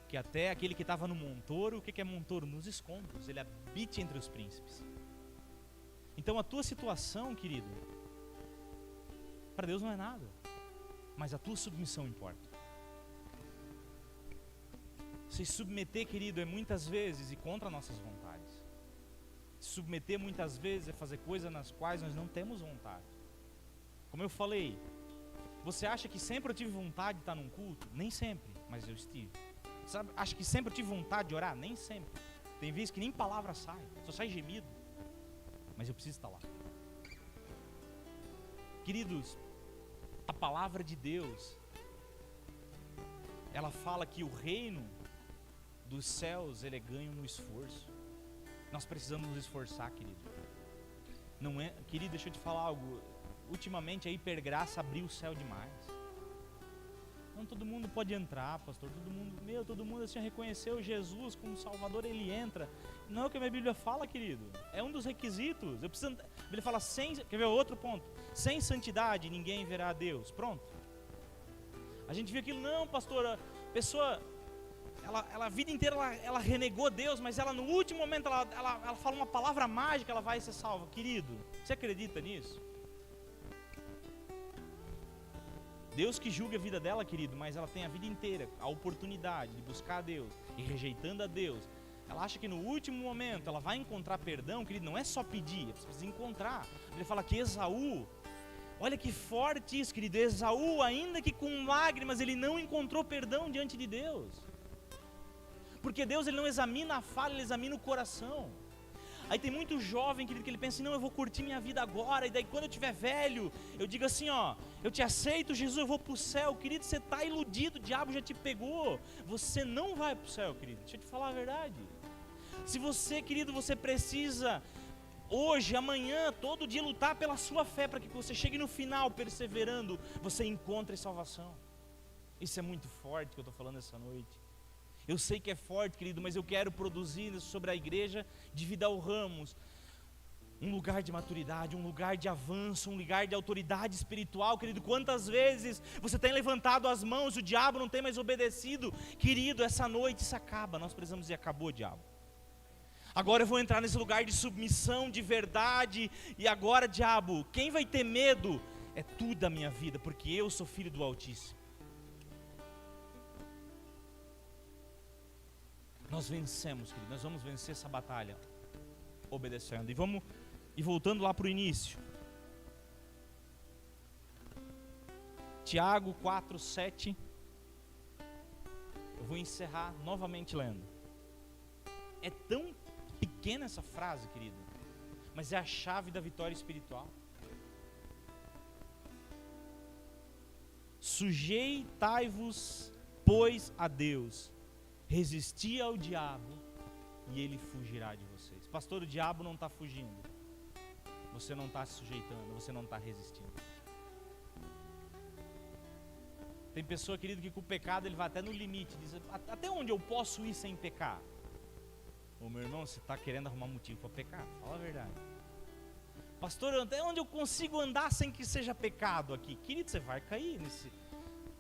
que até aquele que estava no montouro, o que é montouro? Nos escombros, ele habite entre os príncipes. Então a tua situação, querido, para Deus não é nada, mas a tua submissão importa. Se submeter, querido, é muitas vezes e contra nossas vontades. Se submeter muitas vezes é fazer coisas nas quais nós não temos vontade. Como eu falei, você acha que sempre eu tive vontade de estar num culto? Nem sempre, mas eu estive. Sabe, acha que sempre eu tive vontade de orar? Nem sempre. Tem vezes que nem palavra sai, só sai gemido. Mas eu preciso estar lá. Queridos, a palavra de Deus, ela fala que o reino dos céus, ele é ganho no esforço. Nós precisamos nos esforçar, querido. Não é, querido, deixa eu te falar algo. Ultimamente a hipergraça abriu o céu demais. Não todo mundo pode entrar, pastor. Todo mundo assim reconheceu Jesus como Salvador, ele entra. Não é o que a minha Bíblia fala, querido. É um dos requisitos. Ele fala quer ver outro ponto? Sem santidade ninguém verá a Deus. Pronto. A gente viu aquilo, não, pastor, a pessoa, ela a vida inteira ela renegou Deus, mas ela no último momento ela fala uma palavra mágica, ela vai ser salva. Querido, você acredita nisso? Deus que julga a vida dela, querido, mas ela tem a vida inteira a oportunidade de buscar a Deus e rejeitando a Deus. Ela acha que no último momento ela vai encontrar perdão, querido, não é só pedir, é preciso encontrar. Ele fala que Esaú, olha que forte isso, querido, Esaú, ainda que com lágrimas, ele não encontrou perdão diante de Deus. Porque Deus, ele não examina a falha, ele examina o coração. Aí tem muito jovem, querido, que ele pensa assim, não, eu vou curtir minha vida agora, e daí quando eu tiver velho, eu digo assim, ó, eu te aceito, Jesus, eu vou para o céu. Querido, você está iludido, o diabo já te pegou, você não vai para o céu, querido, deixa eu te falar a verdade. Se você, querido, você precisa, hoje, amanhã, todo dia lutar pela sua fé, para que você chegue no final, perseverando, você encontre salvação. Isso é muito forte que eu estou falando essa noite. Eu sei que é forte, querido, mas eu quero produzir sobre a igreja de Vidal Ramos um lugar de maturidade, um lugar de avanço, um lugar de autoridade espiritual, querido. Quantas vezes você tem levantado as mãos e o diabo não tem mais obedecido? Querido, essa noite isso acaba, nós precisamos dizer, acabou, diabo. Agora eu vou entrar nesse lugar de submissão, de verdade, e agora, diabo, quem vai ter medo é tu da minha vida, porque eu sou filho do Altíssimo. Nós vencemos, querido, nós vamos vencer essa batalha obedecendo. E voltando lá para o início. Tiago 4:7. Eu vou encerrar novamente lendo. É tão pequena essa frase, querido, mas é a chave da vitória espiritual. Sujeitai-vos, pois, a Deus. Resisti ao diabo e ele fugirá de vocês. Pastor, o diabo não está fugindo. Você não está se sujeitando, você não está resistindo. Tem pessoa, querido, que com o pecado ele vai até no limite. Diz, até onde eu posso ir sem pecar? Ô meu irmão, você está querendo arrumar motivo para pecar? Fala a verdade. Pastor, até onde eu consigo andar sem que seja pecado aqui? Querido, você vai cair nesse...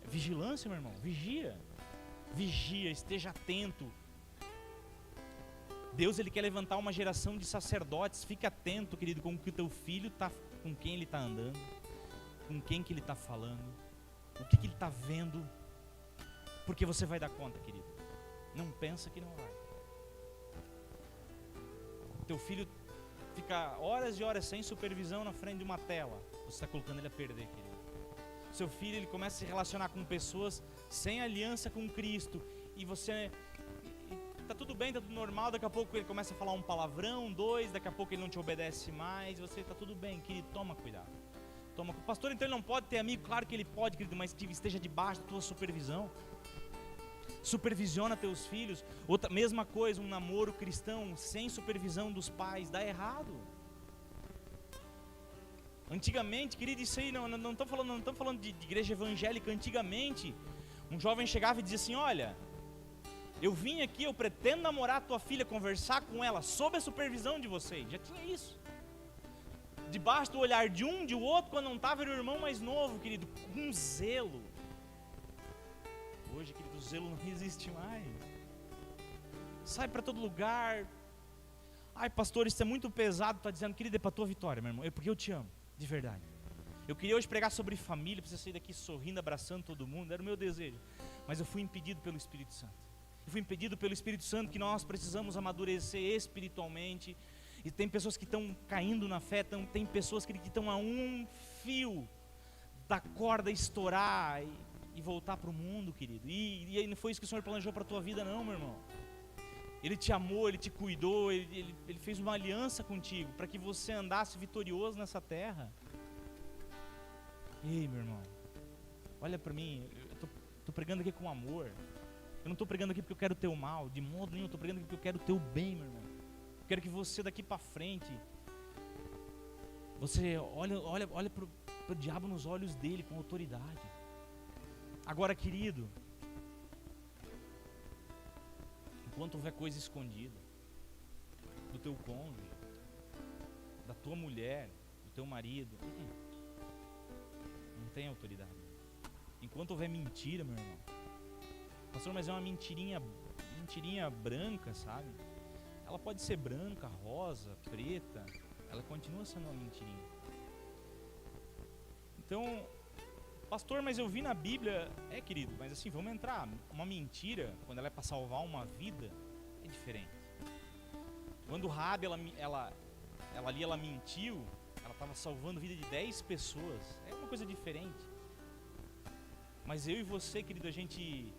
Vigilância, meu irmão, vigia. Vigia, esteja atento. Deus, ele quer levantar uma geração de sacerdotes. Fique atento, querido, com que o teu filho está, com quem ele está andando, com quem que ele está falando. O que ele está vendo? Porque você vai dar conta, querido. Não pensa que não vai. Teu filho fica horas e horas sem supervisão na frente de uma tela. Você está colocando ele a perder, querido. Seu filho, ele começa a se relacionar com pessoas sem aliança com Cristo. E você... Tá tudo bem, tá tudo normal. Daqui a pouco ele começa a falar um palavrão, dois. Daqui a pouco ele não te obedece mais. Você tá tudo bem, querido. Toma cuidado. Pastor, então ele não pode ter amigo? Claro que ele pode, querido, mas que esteja debaixo da tua supervisão. Supervisiona teus filhos. Outra mesma coisa, um namoro cristão sem supervisão dos pais dá errado. Antigamente, querido, isso aí não estamos falando de igreja evangélica. Antigamente, um jovem chegava e dizia assim: olha, eu vim aqui, eu pretendo namorar a tua filha, conversar com ela sob a supervisão de vocês. Já tinha isso. Debaixo do olhar de um, de outro, quando não estava, era o irmão mais novo, querido, com zelo. Hoje, querido, o zelo não existe mais. Sai para todo lugar. Ai, pastor, isso é muito pesado. Está dizendo, querido, é para a tua vitória, meu irmão. É porque eu te amo, de verdade. Eu queria hoje pregar sobre família, para você sair daqui sorrindo, abraçando todo mundo. Era o meu desejo. Mas eu fui impedido pelo Espírito Santo. Eu fui impedido pelo Espírito Santo que nós precisamos amadurecer espiritualmente. E tem pessoas que estão caindo na fé, tem pessoas que estão a um fio da corda estourar e voltar para o mundo, querido. E não foi isso que o Senhor planejou para a tua vida, não, meu irmão. Ele te amou, Ele te cuidou, Ele fez uma aliança contigo para que você andasse vitorioso nessa terra. Ei, meu irmão, olha para mim, eu estou pregando aqui com amor. Eu não estou pregando aqui porque eu quero o teu mal, de modo nenhum. Eu estou pregando aqui porque eu quero o teu bem, meu irmão. Eu quero que você daqui para frente, você olha para o diabo nos olhos dele com autoridade. Agora, querido, enquanto houver coisa escondida do teu cônjuge, da tua mulher, do teu marido, não tem autoridade. Enquanto houver mentira, meu irmão, pastor, mas é uma mentirinha branca, sabe? Ela pode ser branca, rosa, preta, ela continua sendo uma mentirinha. Então, pastor, mas eu vi na Bíblia, querido, mas assim, vamos entrar, uma mentira, quando ela é para salvar uma vida, é diferente. Quando Raabe, ela mentiu, ela estava salvando a vida de 10 pessoas, é uma coisa diferente. Mas eu e você, querido, a gente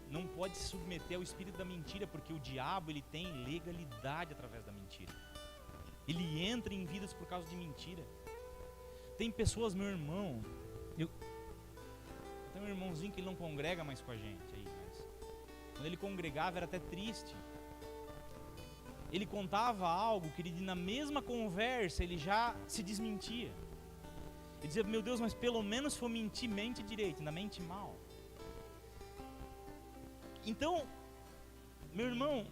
não pode se submeter ao espírito da mentira, porque o diabo, ele tem legalidade através da mentira. Ele entra em vidas por causa de mentira. Tem pessoas, meu irmão, eu tenho um irmãozinho que ele não congrega mais com a gente aí, mas quando ele congregava era até triste. Ele contava algo que ele, na mesma conversa, ele já se desmentia. Ele dizia, meu Deus, mas pelo menos se for mentir, mente direito, ainda mente mal. Então, meu irmão,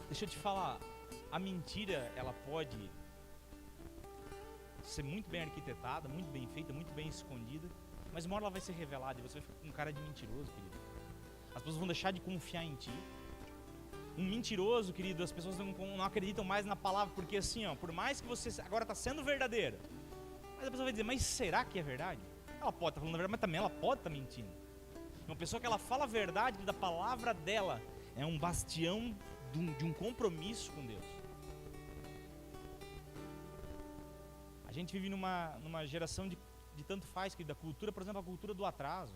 deixa eu te falar, a mentira, ela pode ser muito bem arquitetada, muito bem feita, muito bem escondida, mas uma hora ela vai ser revelada e você vai ficar com cara de mentiroso, querido. As pessoas vão deixar de confiar em ti. Um mentiroso, querido, as pessoas não acreditam mais na palavra, porque assim, ó, por mais que você agora está sendo verdadeiro, mas a pessoa vai dizer, mas será que é verdade? Ela pode estar falando a verdade, mas também ela pode estar mentindo. Uma pessoa que ela fala a verdade da palavra dela é um bastião de um compromisso com Deus. A gente vive numa geração de tanto faz, querido, da cultura, por exemplo, a cultura do atraso.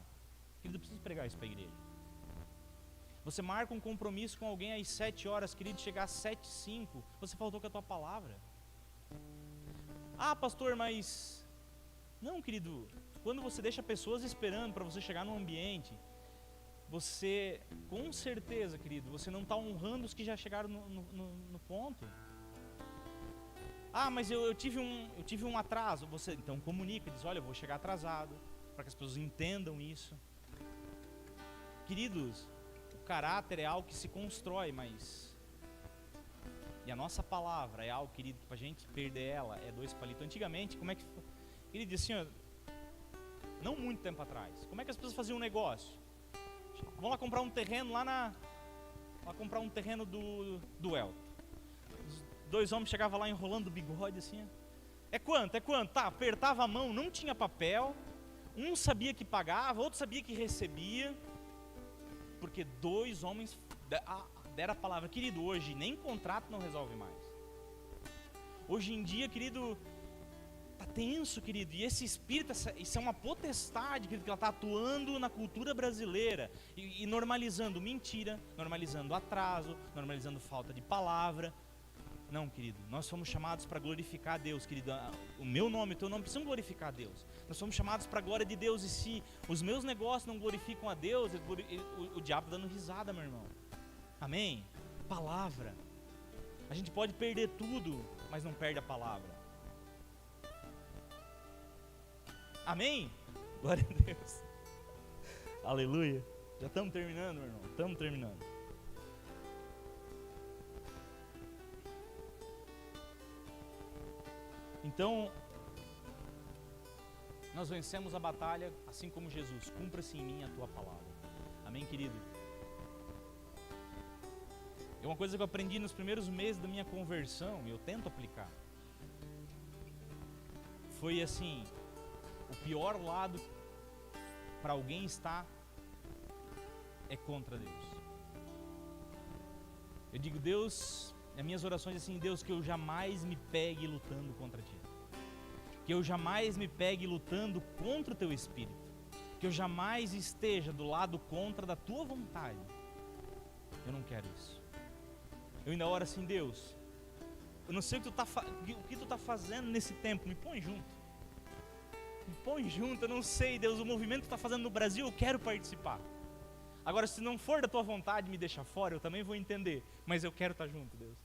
Querido, eu preciso pregar isso para a igreja. Você marca um compromisso com alguém às 7 horas, querido, chegar às 7h05, você faltou com a tua palavra. Ah, pastor, mas... Não, querido, quando você deixa pessoas esperando para você chegar no ambiente, você, com certeza, querido, você não está honrando os que já chegaram no ponto. Ah, mas eu tive um atraso. Você então comunica, diz, olha, eu vou chegar atrasado, para que as pessoas entendam isso. Queridos, o caráter é algo que se constrói, mas... E a nossa palavra é algo, querido, que para a gente perder ela é 2 palitos. Antigamente, como é que... Ele disse assim, ó, não muito tempo atrás, como é que as pessoas faziam um negócio? Vamos lá comprar um terreno comprar um terreno do Elton. Os 2 homens chegavam lá enrolando o bigode assim, ó. É quanto? É quanto? Tá, apertava a mão, não tinha papel. Um sabia que pagava, outro sabia que recebia. Porque 2 homens deram a palavra. Querido, hoje nem contrato não resolve mais. Hoje em dia, querido, tá tenso, querido. E esse espírito, isso é uma potestade, querido, que ela está atuando na cultura brasileira. E normalizando mentira, normalizando atraso, normalizando falta de palavra. Não, querido, nós fomos chamados para glorificar a Deus, querido. O meu nome, o teu nome precisam glorificar a Deus. Nós fomos chamados para a glória de Deus. E se os meus negócios não glorificam a Deus, o diabo dando risada, meu irmão. Amém? Palavra. A gente pode perder tudo, mas não perde a palavra. Amém? Glória a Deus. Aleluia. Já estamos terminando, meu irmão. Estamos terminando. Então, nós vencemos a batalha assim como Jesus. Cumpra-se em mim a tua palavra. Amém, querido? É uma coisa que eu aprendi nos primeiros meses da minha conversão, e eu tento aplicar. Foi assim, o pior lado para alguém estar é contra Deus. Eu digo, Deus, nas minhas orações assim, Deus, que eu jamais me pegue lutando contra Ti. Que eu jamais me pegue lutando contra o Teu Espírito. Que eu jamais esteja do lado contra da Tua vontade. Eu não quero isso. Eu ainda oro assim, Deus, eu não sei o que Tu tá fazendo nesse tempo, me põe junto. Me põe junto, eu não sei, Deus, o movimento que Tu tá fazendo no Brasil, eu quero participar. Agora, se não for da Tua vontade me deixar fora, eu também vou entender, mas eu quero estar junto, Deus.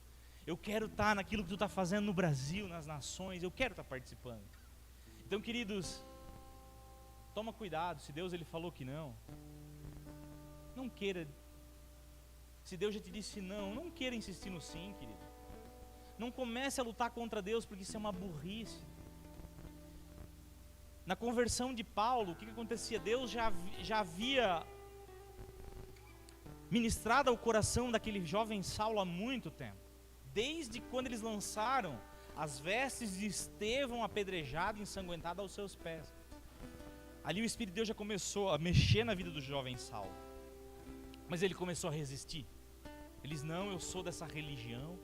Eu quero estar naquilo que Tu está fazendo no Brasil, nas nações, eu quero estar participando. Então, queridos, toma cuidado, se Deus ele falou que não queira. Se Deus já te disse não queira insistir no sim, querido. Não comece a lutar contra Deus, porque isso é uma burrice. Na conversão de Paulo, o que acontecia? Deus já havia ministrado ao coração daquele jovem Saulo há muito tempo. Desde quando eles lançaram as vestes de Estevão apedrejado e ensanguentado aos seus pés. Ali o Espírito de Deus já começou a mexer na vida do jovem Saulo. Mas ele começou a resistir. Ele diz, não, eu sou dessa religião,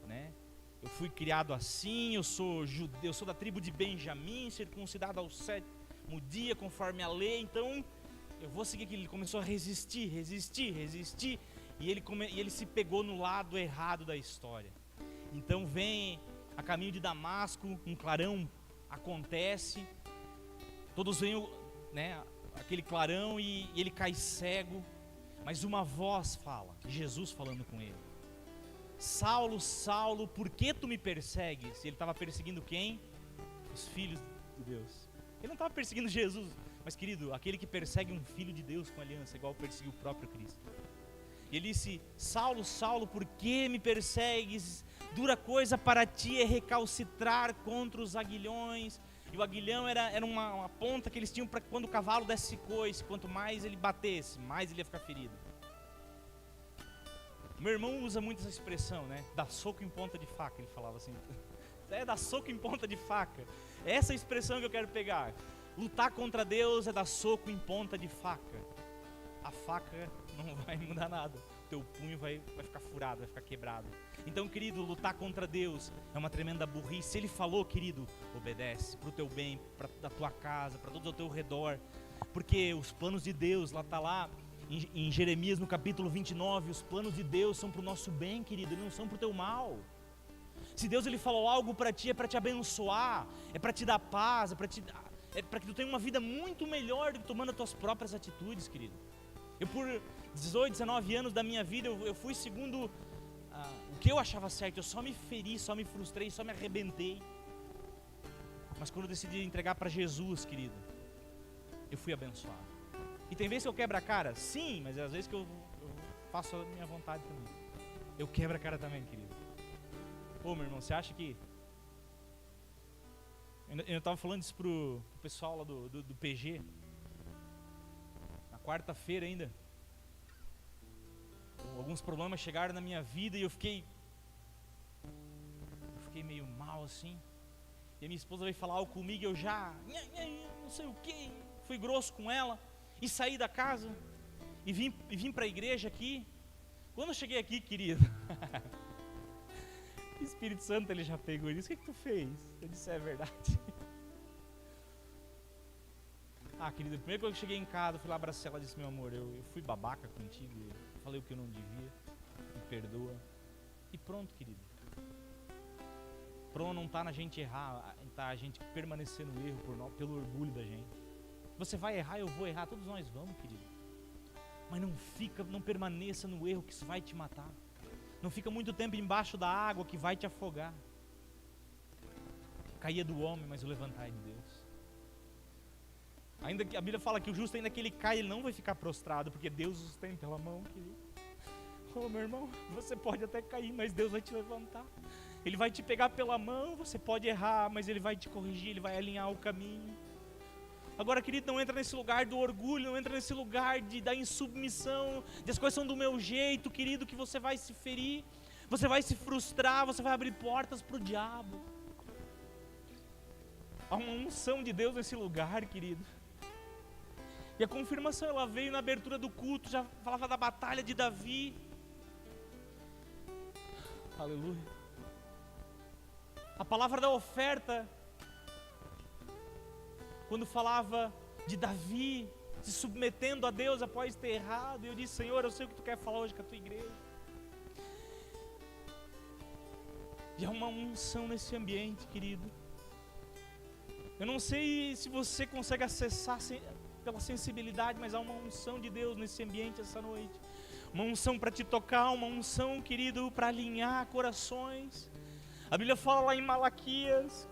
né? Eu fui criado assim, eu sou judeu, eu sou da tribo de Benjamim, circuncidado ao 7º dia, conforme a lei, então eu vou seguir aquilo. Ele começou a resistir, e ele se pegou no lado errado da história. Então vem a caminho de Damasco, um clarão acontece, todos veem, né, aquele clarão e ele cai cego, mas uma voz fala, Jesus falando com ele: Saulo, Saulo, por que tu me persegues? Ele estava perseguindo quem? Os filhos de Deus. Ele não estava perseguindo Jesus, mas querido, aquele que persegue um filho de Deus com aliança, igual perseguiu o próprio Cristo. E ele disse, Saulo, Saulo, por que me persegues? Dura coisa para ti é recalcitrar contra os aguilhões. E o aguilhão era uma ponta que eles tinham para quando o cavalo desse coice, quanto mais ele batesse, mais ele ia ficar ferido. Meu irmão usa muito essa expressão, né? Dá soco em ponta de faca, ele falava assim. Dar soco em ponta de faca. Essa é a expressão que eu quero pegar. Lutar contra Deus é dar soco em ponta de faca. A faca não vai mudar nada. O teu punho vai ficar furado, vai ficar quebrado. Então, querido, lutar contra Deus é uma tremenda burrice. Se Ele falou, querido, obedece para o teu bem, para da tua casa, para todos ao teu redor. Porque os planos de Deus, lá em Jeremias no capítulo 29, os planos de Deus são para o nosso bem, querido, eles não são para o teu mal. Se Deus ele falou algo para ti, é para te abençoar, é para te dar paz, é para que tu tenha uma vida muito melhor do que tomando as tuas próprias atitudes, querido. Eu por 18, 19 anos da minha vida, eu fui segundo o que eu achava certo, eu só me feri, só me frustrei, só me arrebentei. Mas quando eu decidi entregar para Jesus, querido, eu fui abençoado. E tem vezes que eu quebro a cara? Sim, mas às vezes que eu faço a minha vontade também. Eu quebro a cara também, querido. Ô, meu irmão, você acha que... Eu estava falando isso pro pessoal lá do PG. Na quarta-feira ainda. Alguns problemas chegaram na minha vida e eu fiquei meio mal assim. E a minha esposa veio falar algo comigo e eu já, não sei o que, fui grosso com ela e saí da casa e vim para a igreja aqui. Quando eu cheguei aqui, querido, o Espírito Santo ele já pegou e disse: o que tu fez? Eu disse: é verdade. Querido, primeiro que eu cheguei em casa, eu fui lá abraçar ela e disse: meu amor, eu fui babaca contigo, eu falei o que eu não devia, me perdoa. E pronto, querido. O problema não está na gente errar, está a gente permanecer no erro pelo orgulho da gente. Você vai errar, eu vou errar, todos nós vamos, querido. Mas não permaneça no erro, que isso vai te matar. Não fica muito tempo embaixo da água, que vai te afogar. Caía do homem, mas o levantar é de Deus. Ainda que a Bíblia fala que o justo, ainda que ele caia, ele não vai ficar prostrado, porque Deus o sustenta pela mão, querido. Oh, meu irmão, você pode até cair, mas Deus vai te levantar. Ele vai te pegar pela mão, você pode errar, mas Ele vai te corrigir, Ele vai alinhar o caminho. Agora, querido, não entra nesse lugar do orgulho, não entra nesse lugar da insubmissão, de as coisas são do meu jeito, querido, que você vai se ferir, você vai se frustrar, você vai abrir portas para o diabo. Há uma unção de Deus nesse lugar, querido. E a confirmação, ela veio na abertura do culto, já falava da batalha de Davi. Aleluia. A palavra da oferta, quando falava de Davi se submetendo a Deus após ter errado, eu disse: Senhor, eu sei o que tu quer falar hoje com a tua igreja. E há uma unção nesse ambiente, querido. Eu não sei se você consegue acessar pela sensibilidade, mas há uma unção de Deus nesse ambiente essa noite. Uma unção para te tocar, uma unção, querido, para alinhar corações. A Bíblia fala lá em Malaquias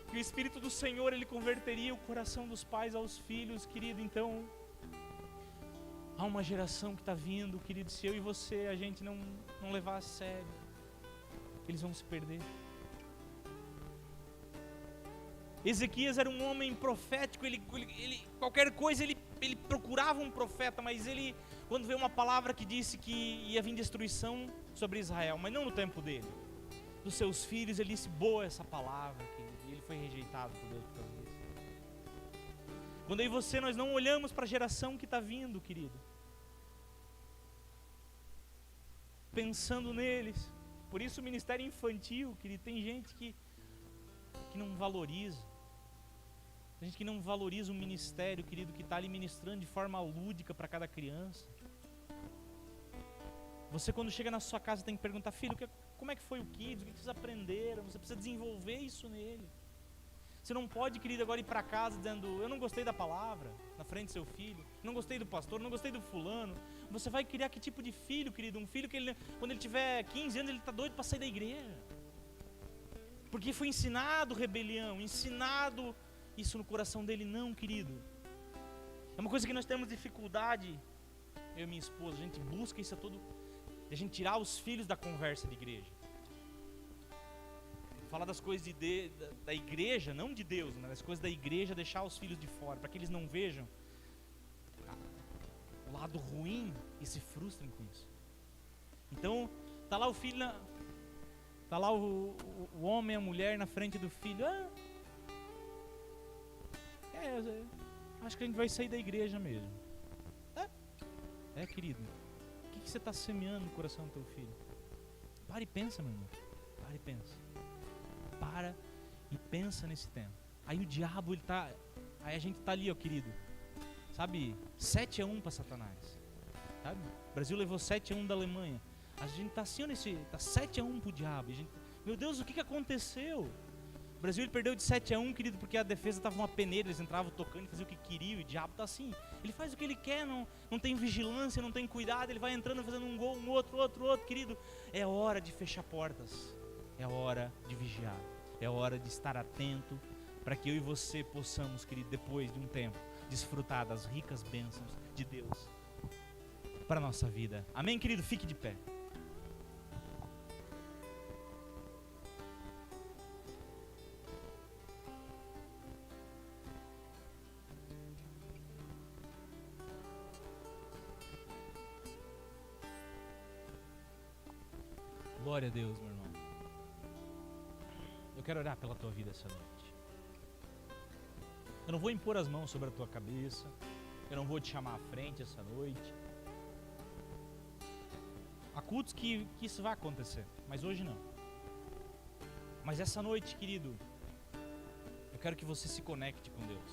que o Espírito do Senhor, Ele converteria o coração dos pais aos filhos, querido. Então, há uma geração que está vindo, querido, se eu e você, a gente não levar a sério, eles vão se perder. Ezequias era um homem profético, ele qualquer coisa, ele procurava um profeta, mas ele, quando veio uma palavra que disse que ia vir destruição sobre Israel, mas não no tempo dele, dos seus filhos, ele disse: boa essa palavra, querido, e ele foi rejeitado por Deus por causa disso. Quando eu e você, nós não olhamos para a geração que está vindo, querido, pensando neles, por isso o ministério infantil, querido, tem gente que não valoriza, tem gente que não valoriza o ministério, querido, que está ali ministrando de forma lúdica para cada criança. Você, quando chega na sua casa, tem que perguntar: filho, como é que foi o Kids? O que vocês aprenderam? Você precisa desenvolver isso nele. Você não pode, querido, agora ir para casa dizendo: eu não gostei da palavra, na frente do seu filho, não gostei do pastor, não gostei do fulano. Você vai criar que tipo de filho, querido? Um filho que quando ele tiver 15 anos, ele está doido para sair da igreja. Porque foi ensinado rebelião, ensinado isso no coração dele. Não, querido. É uma coisa que nós temos dificuldade, eu e minha esposa, a gente busca isso a todo... de a gente tirar os filhos da conversa de igreja. Falar das coisas da igreja, não de Deus, mas das coisas da igreja, deixar os filhos de fora, para que eles não vejam o lado ruim e se frustrem com isso. Então, tá lá o filho, tá lá o homem e a mulher na frente do filho. Acho que a gente vai sair da igreja mesmo. Querido, o que você está semeando no coração do teu filho? Para e pensa, meu irmão. Para e pensa. Para e pensa nesse tempo. Aí o diabo, aí a gente está ali, ó, querido. Sabe, 7-1 para Satanás. Sabe? O Brasil levou 7-1 da Alemanha. A gente está assim, tá 7-1 pro diabo. Meu Deus, o que aconteceu? O Brasil ele perdeu de 7-1, querido, porque a defesa estava uma peneira, eles entravam tocando, faziam o que queriam, e o diabo está assim. Ele faz o que ele quer, não tem vigilância, não tem cuidado, ele vai entrando, fazendo um gol, um outro, querido. É hora de fechar portas, é hora de vigiar, é hora de estar atento, para que eu e você possamos, querido, depois de um tempo, desfrutar das ricas bênçãos de Deus para a nossa vida. Amém, querido? Fique de pé. Glória a Deus, meu irmão. eu quero orar pela tua vida essa noite. Eu não vou impor as mãos sobre a tua cabeça, eu não vou te chamar à frente essa noite. Há cultos que isso vai acontecer, mas hoje não. Mas essa noite, querido, eu quero que você se conecte com Deus.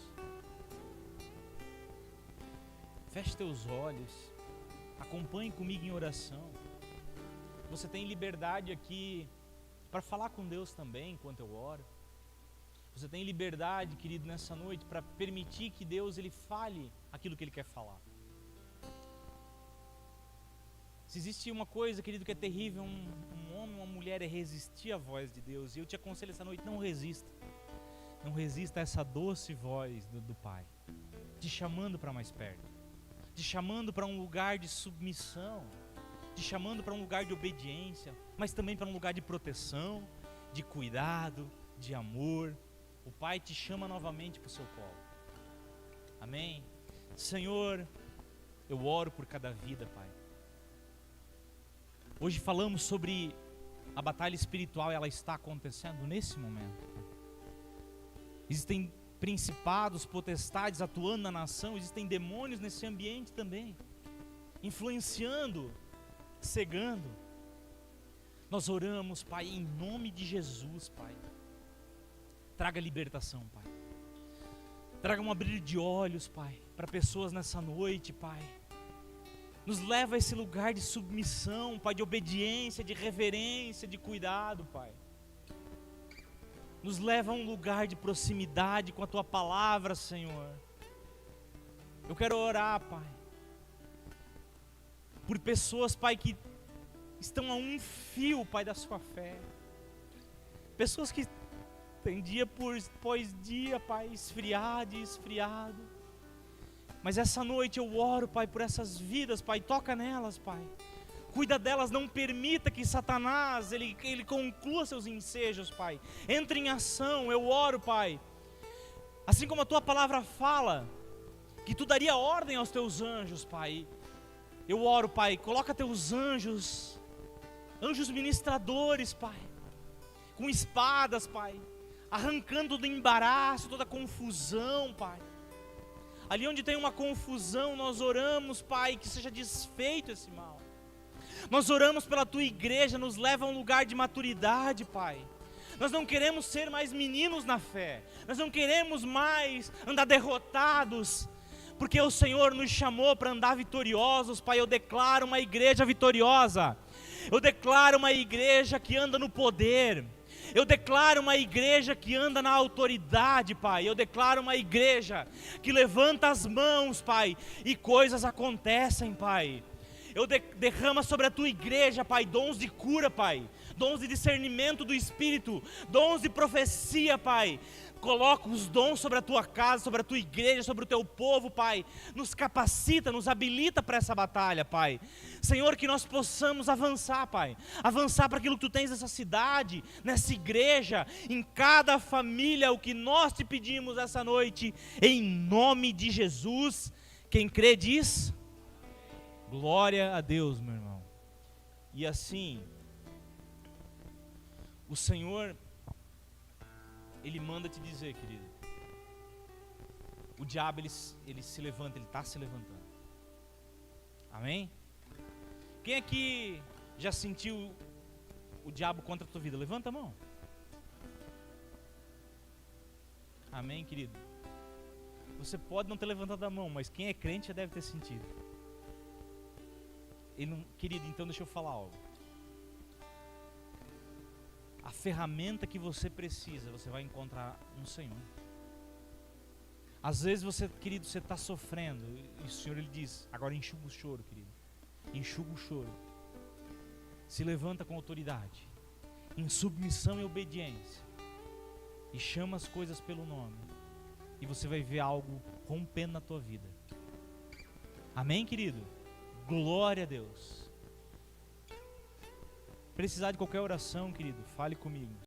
Feche teus olhos, acompanhe comigo em oração. Você tem liberdade aqui para falar com Deus também enquanto eu oro. Você tem liberdade, querido, nessa noite para permitir que Deus ele fale aquilo que Ele quer falar. Se existe uma coisa, querido, que é terrível, um homem, uma mulher é resistir à voz de Deus. E eu te aconselho essa noite, não resista. Não resista a essa doce voz do Pai, te chamando para mais perto, te chamando para um lugar de submissão, te chamando para um lugar de obediência, mas também para um lugar de proteção, de cuidado, de amor. O Pai te chama novamente para o seu colo. Amém? Senhor, eu oro por cada vida, Pai. Hoje falamos sobre a batalha espiritual, ela está acontecendo nesse momento. Existem principados, potestades atuando na nação, existem demônios nesse ambiente também, influenciando, cegando. Nós oramos, Pai, em nome de Jesus, Pai. Traga libertação, Pai. Traga um abrir de olhos, Pai, para pessoas nessa noite, Pai. Nos leva a esse lugar de submissão, Pai, de obediência, de reverência, de cuidado, Pai. Nos leva a um lugar de proximidade com a Tua palavra, Senhor. Eu quero orar, Pai, por pessoas, Pai, que estão a um fio, Pai, da sua fé. Pessoas que têm dia após dia, Pai, esfriado e esfriado. Mas essa noite eu oro, Pai, por essas vidas, Pai, toca nelas, Pai. Cuida delas, não permita que Satanás, ele conclua seus ensejos, Pai. Entre em ação, eu oro, Pai. Assim como a Tua palavra fala, que Tu daria ordem aos Teus anjos, Pai. Eu oro, Pai, coloca Teus anjos, anjos ministradores, Pai, com espadas, Pai, arrancando do embaraço, toda confusão, Pai. Ali onde tem uma confusão, nós oramos, Pai, que seja desfeito esse mal. Nós oramos pela Tua igreja, nos leva a um lugar de maturidade, Pai. Nós não queremos ser mais meninos na fé, nós não queremos mais andar derrotados, porque o Senhor nos chamou para andar vitoriosos, Pai. Eu declaro uma igreja vitoriosa, eu declaro uma igreja que anda no poder, eu declaro uma igreja que anda na autoridade, Pai. Eu declaro uma igreja que levanta as mãos, Pai, e coisas acontecem, Pai. Eu derrama sobre a Tua igreja, Pai, dons de cura, Pai, dons de discernimento do Espírito, dons de profecia, Pai. Coloca os dons sobre a Tua casa, sobre a Tua igreja, sobre o Teu povo, Pai. Nos capacita, nos habilita para essa batalha, Pai. Senhor, que nós possamos avançar, Pai. Avançar para aquilo que Tu tens nessa cidade, nessa igreja, em cada família. O que nós Te pedimos essa noite, em nome de Jesus. Quem crê diz: glória a Deus, meu irmão. E assim, o Senhor, Ele manda te dizer, querido, o diabo ele se levanta, ele está se levantando. Amém? Quem aqui já sentiu o diabo contra a tua vida? Levanta a mão. Amém, querido? Você pode não ter levantado a mão, mas quem é crente já deve ter sentido. Querido, então deixa eu falar algo. A ferramenta que você precisa, você vai encontrar no Senhor. Às vezes você, querido, você está sofrendo, e o Senhor Ele diz: agora enxuga o choro, querido. Enxuga o choro. Se levanta com autoridade, em submissão e obediência, e chama as coisas pelo nome, e você vai ver algo rompendo na tua vida. Amém, querido? Glória a Deus. Precisar de qualquer oração, querido, fale comigo.